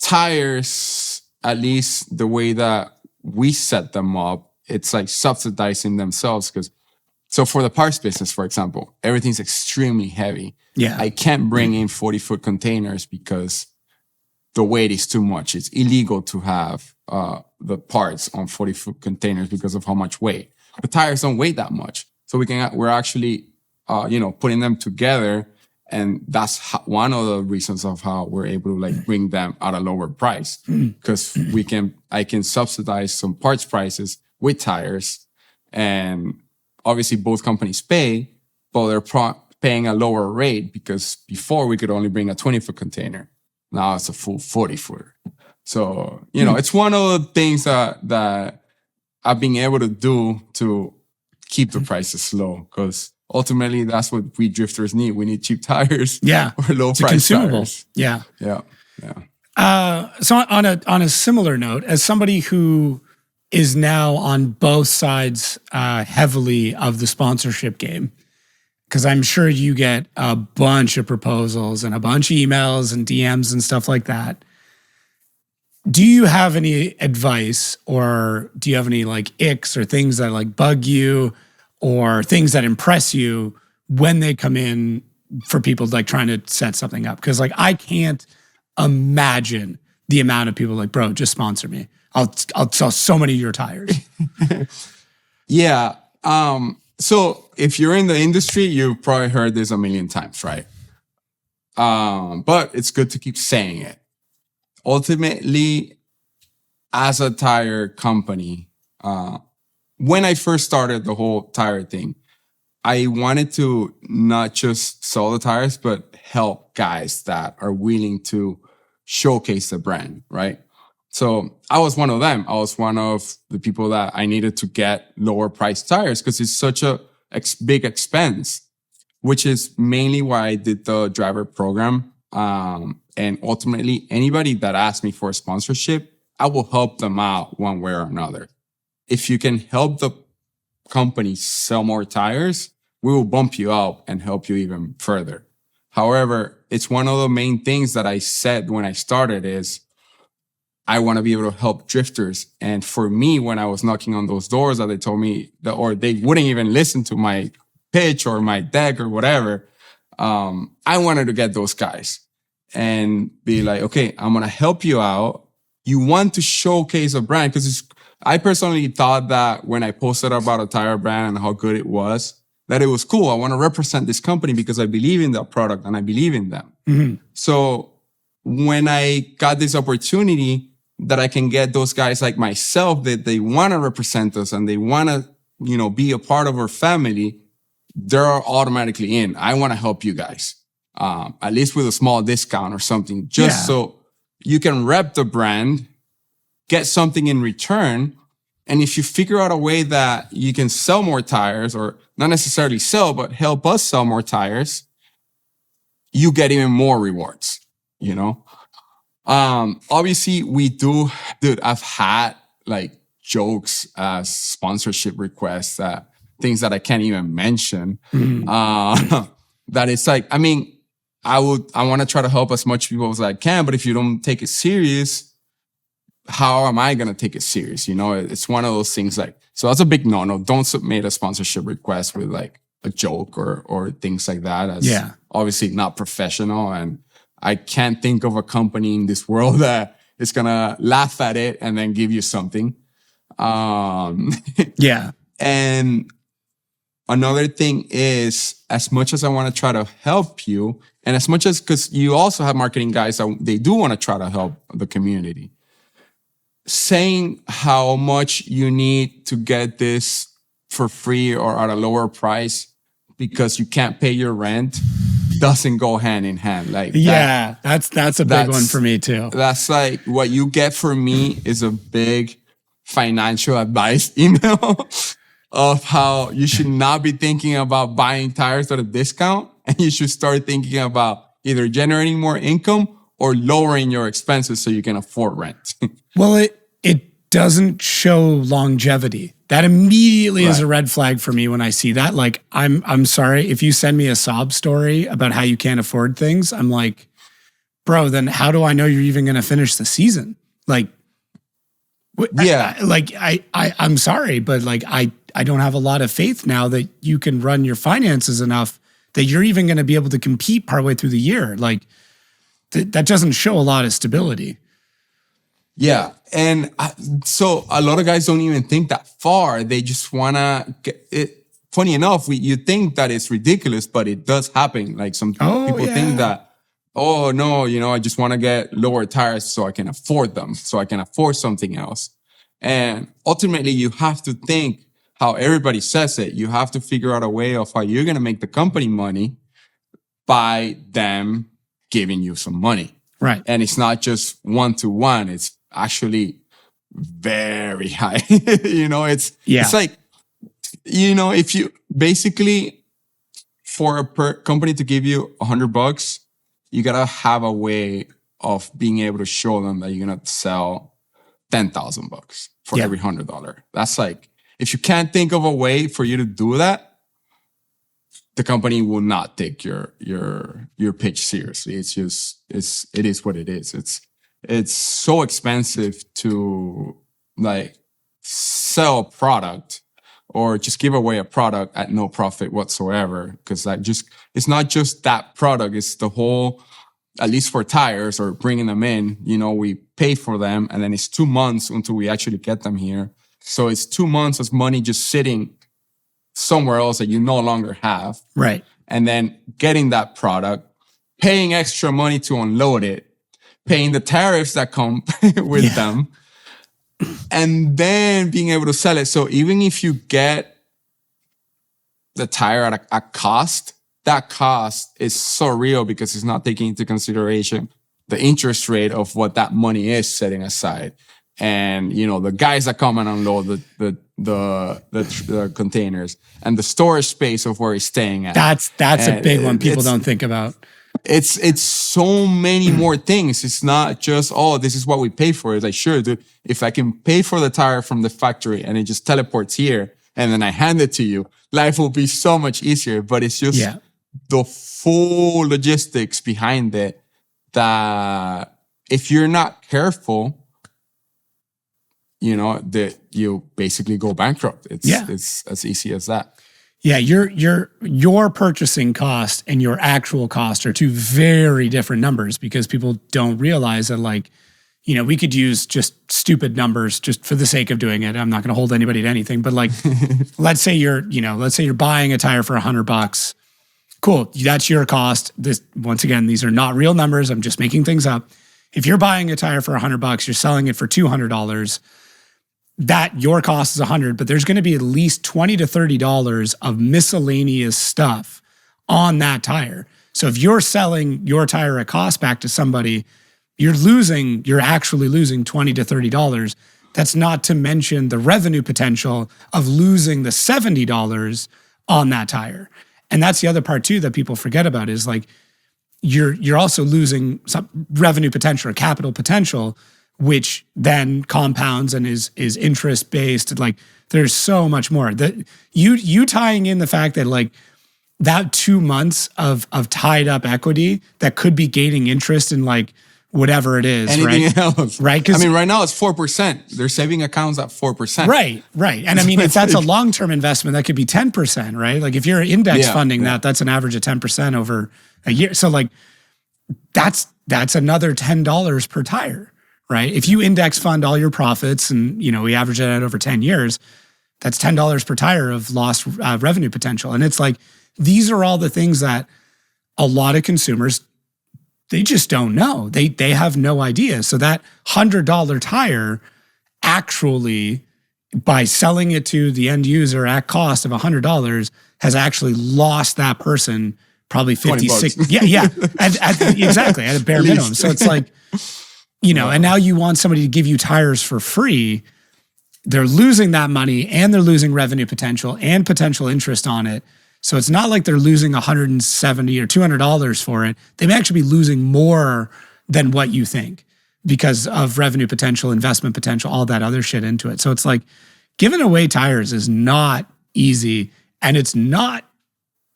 Tires, at least the way that we set them up, it's like subsidizing themselves. So for the parts business, for example, everything's extremely heavy. Yeah. I can't bring in 40-foot containers because the weight is too much. It's illegal to have the parts on 40-foot containers because of how much weight. The tires don't weigh that much. So we're actually, putting them together. And that's one of the reasons of how we're able to like bring them at a lower price, because I can subsidize some parts prices with tires, and obviously both companies pay, but they're paying a lower rate, because before we could only bring a 20-foot container. Now it's a full 40-footer. So, it's one of the things that I've been able to do to keep the prices low, because ultimately that's what we drifters need. We need cheap tires. Yeah. Or low price tires. Yeah. Yeah. So on a similar note, as somebody who is now on both sides heavily of the sponsorship game, because I'm sure you get a bunch of proposals and a bunch of emails and DMs and stuff like that. Do you have any advice, or do you have any like icks or things that like bug you or things that impress you when they come in for people like trying to set something up? Because like I can't imagine the amount of people like, bro, just sponsor me. I'll sell so many of your tires. Yeah. So if you're in the industry, you've probably heard this a million times, right? But it's good to keep saying it. Ultimately, as a tire company, when I first started the whole tire thing, I wanted to not just sell the tires, but help guys that are willing to showcase the brand, right? So I was one of them. I was one of the people that I needed to get lower priced tires because it's such a big expense, which is mainly why I did the driver program. And ultimately, anybody that asks me for a sponsorship, I will help them out one way or another. If you can help the company sell more tires, we will bump you up and help you even further. However, it's one of the main things that I said when I started is I want to be able to help drifters. And for me, when I was knocking on those doors that they told me that, or they wouldn't even listen to my pitch or my deck or whatever, I wanted to get those guys and be like, okay, I'm going to help you out. You want to showcase a brand because I personally thought that when I posted about a tire brand and how good it was, that it was cool. I want to represent this company because I believe in that product and I believe in them. Mm-hmm. So when I got this opportunity that I can get those guys like myself that they want to represent us and they want to, be a part of our family, they're automatically in. I want to help you guys, at least with a small discount or something, just so you can rep the brand, get something in return. And if you figure out a way that you can sell more tires, or not necessarily sell, but help us sell more tires, you get even more rewards, Obviously we do, dude, I've had like jokes as sponsorship requests, things that I can't even mention. That it's like, I want to try to help as much people as I can, but if you don't take it serious, how am I going to take it serious? It's one of those things like, so that's a big no. Don't submit a sponsorship request with like a joke or things like that. That's obviously not professional. And I can't think of a company in this world that is going to laugh at it and then give you something. And another thing is, as much as I want to try to help you, and as much as, because you also have marketing guys that they do want to try to help the community, saying how much you need to get this for free or at a lower price because you can't pay your rent doesn't go hand in hand. Like, that's a big one for me too. That's like what you get from me is a big financial advice email of how you should not be thinking about buying tires at a discount, and you should start thinking about either generating more income or lowering your expenses so you can afford rent. Well, it doesn't show longevity. That immediately is a red flag for me when I see that. Like, I'm sorry, if you send me a sob story about how you can't afford things, I'm like, bro, then how do I know you're even going to finish the season? Like, I'm sorry, but like, I don't have a lot of faith now that you can run your finances enough that you're even going to be able to compete partway through the year. Like, that doesn't show a lot of stability. Yeah. And so a lot of guys don't even think that far. They just want to get it. Funny enough, you think that it's ridiculous, but it does happen. Like some people think that, oh no, I just want to get lower tires so I can afford them, so I can afford something else. And ultimately you have to think how everybody says it. You have to figure out a way of how you're going to make the company money by them giving you some money. Right. And it's not just 1-to-1. It's actually very high. It's like, if you basically, for a company to give you $100, you got to have a way of being able to show them that you're going to sell $10,000 for every $100. That's like, if you can't think of a way for you to do that, the company will not take your pitch seriously. It is what it is. It's so expensive to like sell a product or just give away a product at no profit whatsoever. Because it's not just that product, it's the whole, at least for tires or bringing them in, we pay for them and then it's 2 months until we actually get them here. So it's 2 months of money just sitting somewhere else that you no longer have. Right. And then getting that product, paying extra money to unload it, paying the tariffs that come with them, and then being able to sell it. So even if you get the tire at a cost, that cost is so real because it's not taking into consideration the interest rate of what that money is setting aside. And, the guys that come and unload the containers and the storage space of where he's staying at. That's a big one people don't think about. It's so many more things. It's not just, this is what we pay for. It's like, sure, dude, if I can pay for the tire from the factory and it just teleports here and then I hand it to you, life will be so much easier. But it's just the full logistics behind it that if you're not careful, that you basically go bankrupt. It's as easy as that. Yeah, your purchasing cost and your actual cost are two very different numbers because people don't realize that, like, we could use just stupid numbers just for the sake of doing it. I'm not going to hold anybody to anything, but like, let's say you're buying a tire for $100. Cool, that's your cost. Once again, these are not real numbers. I'm just making things up. If you're buying a tire for $100, you're selling it for $200. That your cost is $100, but there's going to be at least $20 to $30 of miscellaneous stuff on that tire. So if you're selling your tire at cost back to somebody, you're actually losing $20 to $30. That's not to mention the revenue potential of losing the $70 on that tire. And that's the other part too that people forget about is like, you're also losing some revenue potential or capital potential, which then compounds and is interest based. Like there's so much more that you tying in the fact that like that 2 months of tied up equity that could be gaining interest in like whatever it is, anything else, right? I mean, right now it's 4%. They're saving accounts at 4%. Right. And I mean, if that's a long-term investment, that could be 10%, right? Like if you're index funding that's an average of 10% over a year. So like that's another $10 per tire. Right? If you index fund all your profits and, we average it out over 10 years, that's $10 per tire of lost revenue potential. And it's like, these are all the things that a lot of consumers, they just don't know. They have no idea. So that $100 tire actually, by selling it to the end user at cost of $100, has actually lost that person probably 56. Exactly, at a bare minimum. So it's like, and now you want somebody to give you tires for free. They're losing that money and they're losing revenue potential and potential interest on it. So it's not like they're losing $170 or $200 for it. They may actually be losing more than what you think because of revenue potential, investment potential, all that other shit into it. So it's like giving away tires is not easy and it's not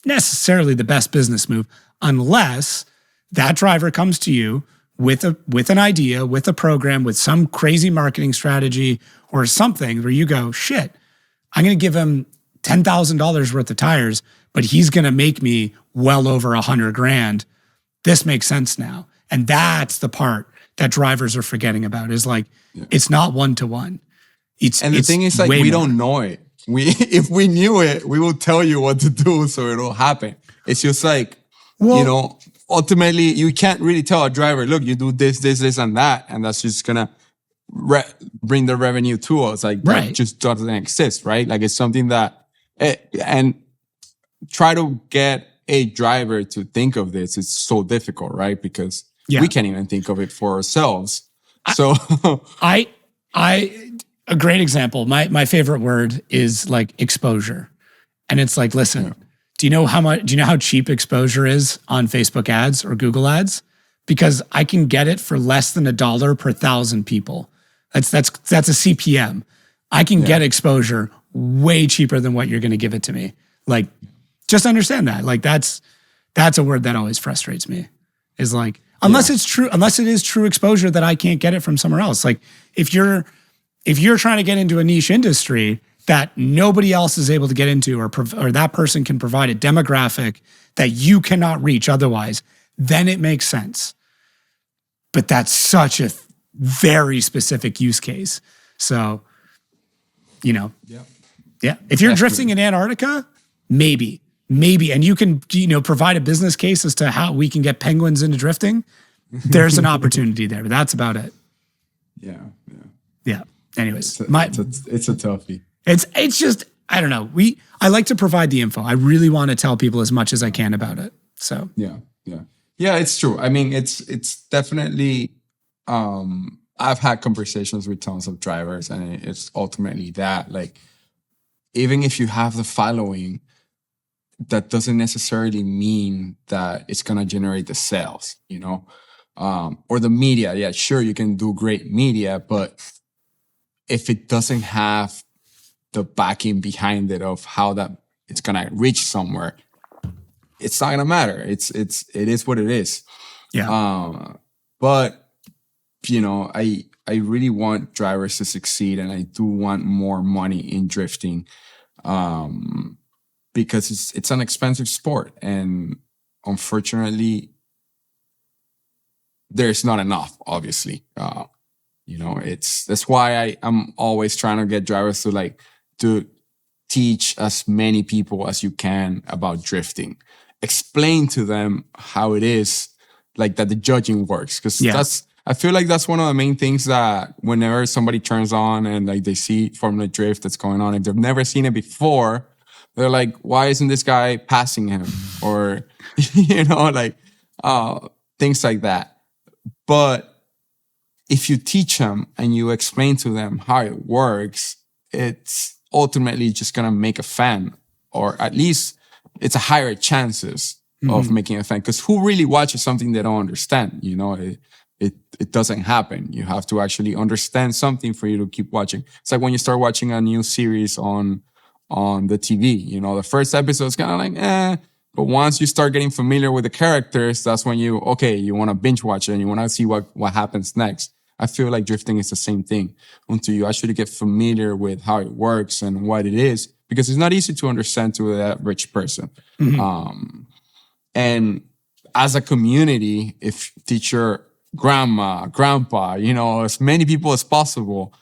necessarily the best business move unless that driver comes to you with an idea, with a program, with some crazy marketing strategy or something where you go, shit, I'm going to give him $10,000 worth of tires, but he's going to make me well over $100,000. This makes sense now. And that's the part that drivers are forgetting about is like, it's not one-to-one. The thing is like, we don't know it. If we knew it, we will tell you what to do so it'll happen. It's just like, ultimately, you can't really tell a driver, look, you do this, and that, and that's just going to bring the revenue to us. Like, that just doesn't exist, right? Like, it's something that, and try to get a driver to think of this is so difficult, right? Because we can't even think of it for ourselves. So a great example, my favorite word is like exposure. And it's like, listen, do you know how cheap exposure is on Facebook ads or Google ads? Because I can get it for less than $1 per 1,000 people. That's a CPM. I can get exposure way cheaper than what you're going to give it to me. Like just understand that. Like that's a word that always frustrates me. Is like, unless it is true exposure that I can't get it from somewhere else. Like if you're trying to get into a niche industry that nobody else is able to get into, or that person can provide a demographic that you cannot reach otherwise, then it makes sense. But that's such a very specific use case. So, you know, yeah. If you're drifting in Antarctica, maybe, and you can, provide a business case as to how we can get penguins into drifting, there's an opportunity there, but that's about it. Yeah. Anyways, it's a toughie. It's just, I don't know. I like to provide the info. I really want to tell people as much as I can about it. So yeah, it's true. I mean, it's definitely. I've had conversations with tons of drivers, and it's ultimately that, like, even if you have the following, that doesn't necessarily mean that it's gonna generate the sales, or the media. Yeah, sure, you can do great media, but if it doesn't have the backing behind it of how that it's gonna reach somewhere, it's not gonna matter. It is what it is. Yeah. But I really want drivers to succeed, and I do want more money in drifting, because it's an expensive sport, and unfortunately, there's not enough. Obviously, that's why I'm always trying to get drivers to teach as many people as you can about drifting. Explain to them how it is, like that the judging works, because I feel like that's one of the main things that whenever somebody turns on and like they see Formula Drift that's going on, if they've never seen it before, they're like, why isn't this guy passing him? Or, things like that. But if you teach them and you explain to them how it works, it's ultimately just going to make a fan, or at least it's a higher chances of making a fan. Because who really watches something they don't understand? It doesn't happen. You have to actually understand something for you to keep watching. It's like when you start watching a new series on the TV. The first episode is kind of like, but once you start getting familiar with the characters, that's when you want to binge watch it and you want to see what happens next. I feel like drifting is the same thing until you actually get familiar with how it works and what it is, because it's not easy to understand to the average person. And as a community, if teacher, grandma, grandpa, as many people as possible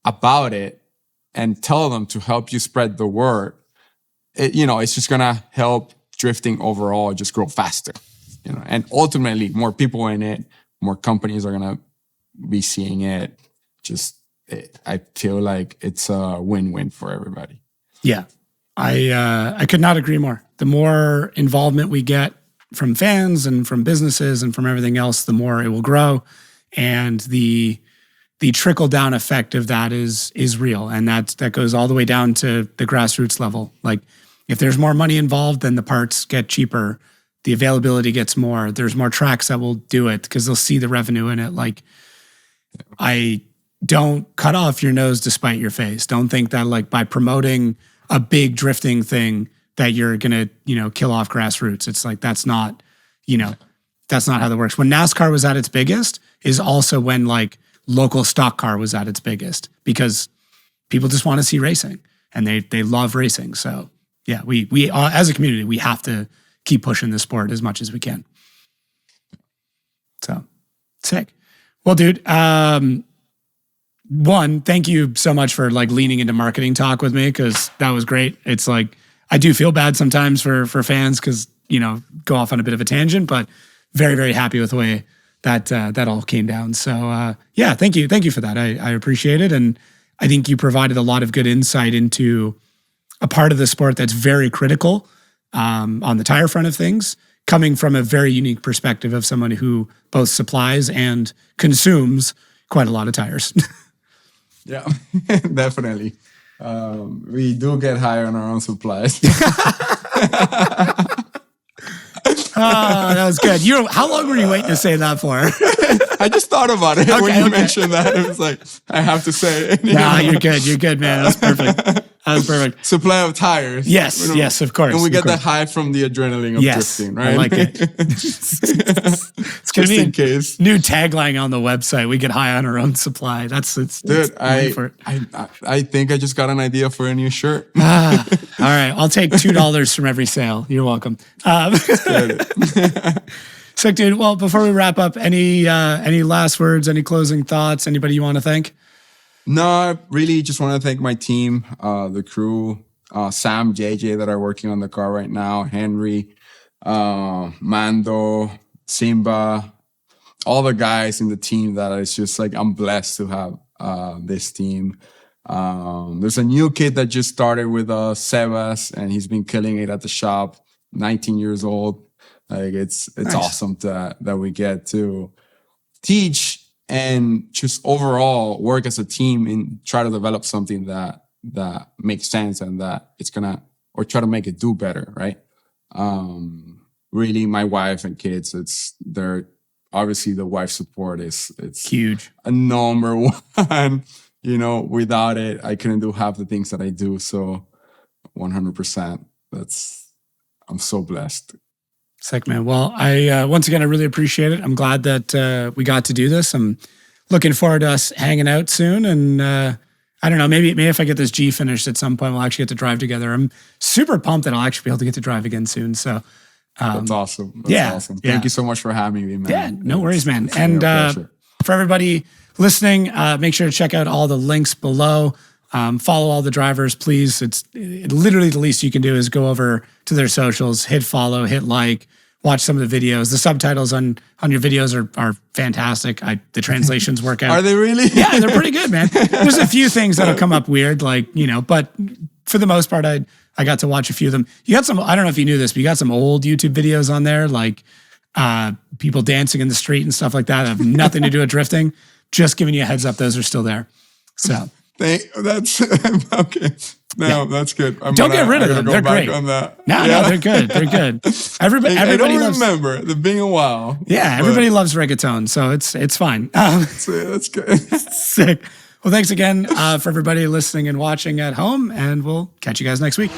about it and tell them to help you spread the word, it's just going to help drifting overall just grow faster, and ultimately more people in it, more companies are going to be seeing it. I feel like it's a win-win for everybody. Yeah. I could not agree more. The more involvement we get from fans and from businesses and from everything else, the more it will grow. And the trickle down effect of that is real. And that goes all the way down to the grassroots level. Like if there's more money involved, then the parts get cheaper. The availability gets more. There's more tracks that will do it because they'll see the revenue in it. Like I don't cut off your nose to spite your face. Don't think that like by promoting a big drifting thing that you're going to, kill off grassroots. It's like, that's not how that works. When NASCAR was at its biggest is also when like local stock car was at its biggest, because people just want to see racing and they love racing. So yeah, we as a community, we have to keep pushing the sport as much as we can. So sick. Well, dude, one, thank you so much for like leaning into marketing talk with me, because that was great. It's like, I do feel bad sometimes for fans because, go off on a bit of a tangent, but very, very happy with the way that all came down. So yeah, thank you. Thank you for that. I appreciate it. And I think you provided a lot of good insight into a part of the sport that's very critical on the tire front of things, coming from a very unique perspective of someone who both supplies and consumes quite a lot of tires. Yeah, definitely. We do get high on our own supplies. That was good. How long were you waiting to say that for? I just thought about it when you mentioned that. It was like, I have to say it. Nah, you're good. You're good, man. That's perfect. That's perfect. Supply of tires. Yes, yes, of course. And we of get course. the high from the adrenaline of drifting, right? I like it. It's going to Just be in a case. new tagline on the website. We get high on our own supply. Dude, I think I just got an idea for a new shirt. All right. I'll take $2 from every sale. You're welcome. Sick, dude. Well, before we wrap up, any last words, any closing thoughts, anybody you want to thank? No, I really just want to thank my team, the crew, Sam, JJ that are working on the car right now, Henry, Mando, Simba, all the guys in the team that it's just like, I'm blessed to have this team. There's a new kid that just started with Sebas, and he's been killing it at the shop, 19 years old. Like it's nice. Awesome that we get to teach and just overall work as a team and try to develop something that makes sense and that it's gonna, or try to make it do better, right? Really, my wife and kids, they're obviously the wife support it's huge, a number one. You know, without it, I couldn't do half the things that I do. So 100%, I'm so blessed. Sick, man. Well, I once again, I really appreciate it. I'm glad that we got to do this. I'm looking forward to us hanging out soon. And I don't know, maybe if I get this G finished at some point, we'll actually get to drive together. I'm super pumped that I'll actually be able to get to drive again soon. So that's awesome. That's awesome. Thank you so much for having me, man. Yeah, no worries, man. And for everybody listening, make sure to check out all the links below. Follow all the drivers, please. It's literally the least you can do is go over to their socials, hit follow, hit like, watch some of the videos. The subtitles on your videos are fantastic. The translations work out. Are they really? Yeah, they're pretty good, man. There's a few things that'll come up weird, like, but for the most part, I got to watch a few of them. You got some, I don't know if you knew this, but you got some old YouTube videos on there, like people dancing in the street and stuff like that. Have nothing to do with drifting. Just giving you a heads up, those are still there. So. That's okay. No, that's good. Don't get rid of them. They're great. On that. No, they're good. They're good. Everybody I don't loves, remember. They've been a while. Yeah, everybody loves reggaeton, so it's fine. That's good. Sick. Well, thanks again for everybody listening and watching at home, and we'll catch you guys next week.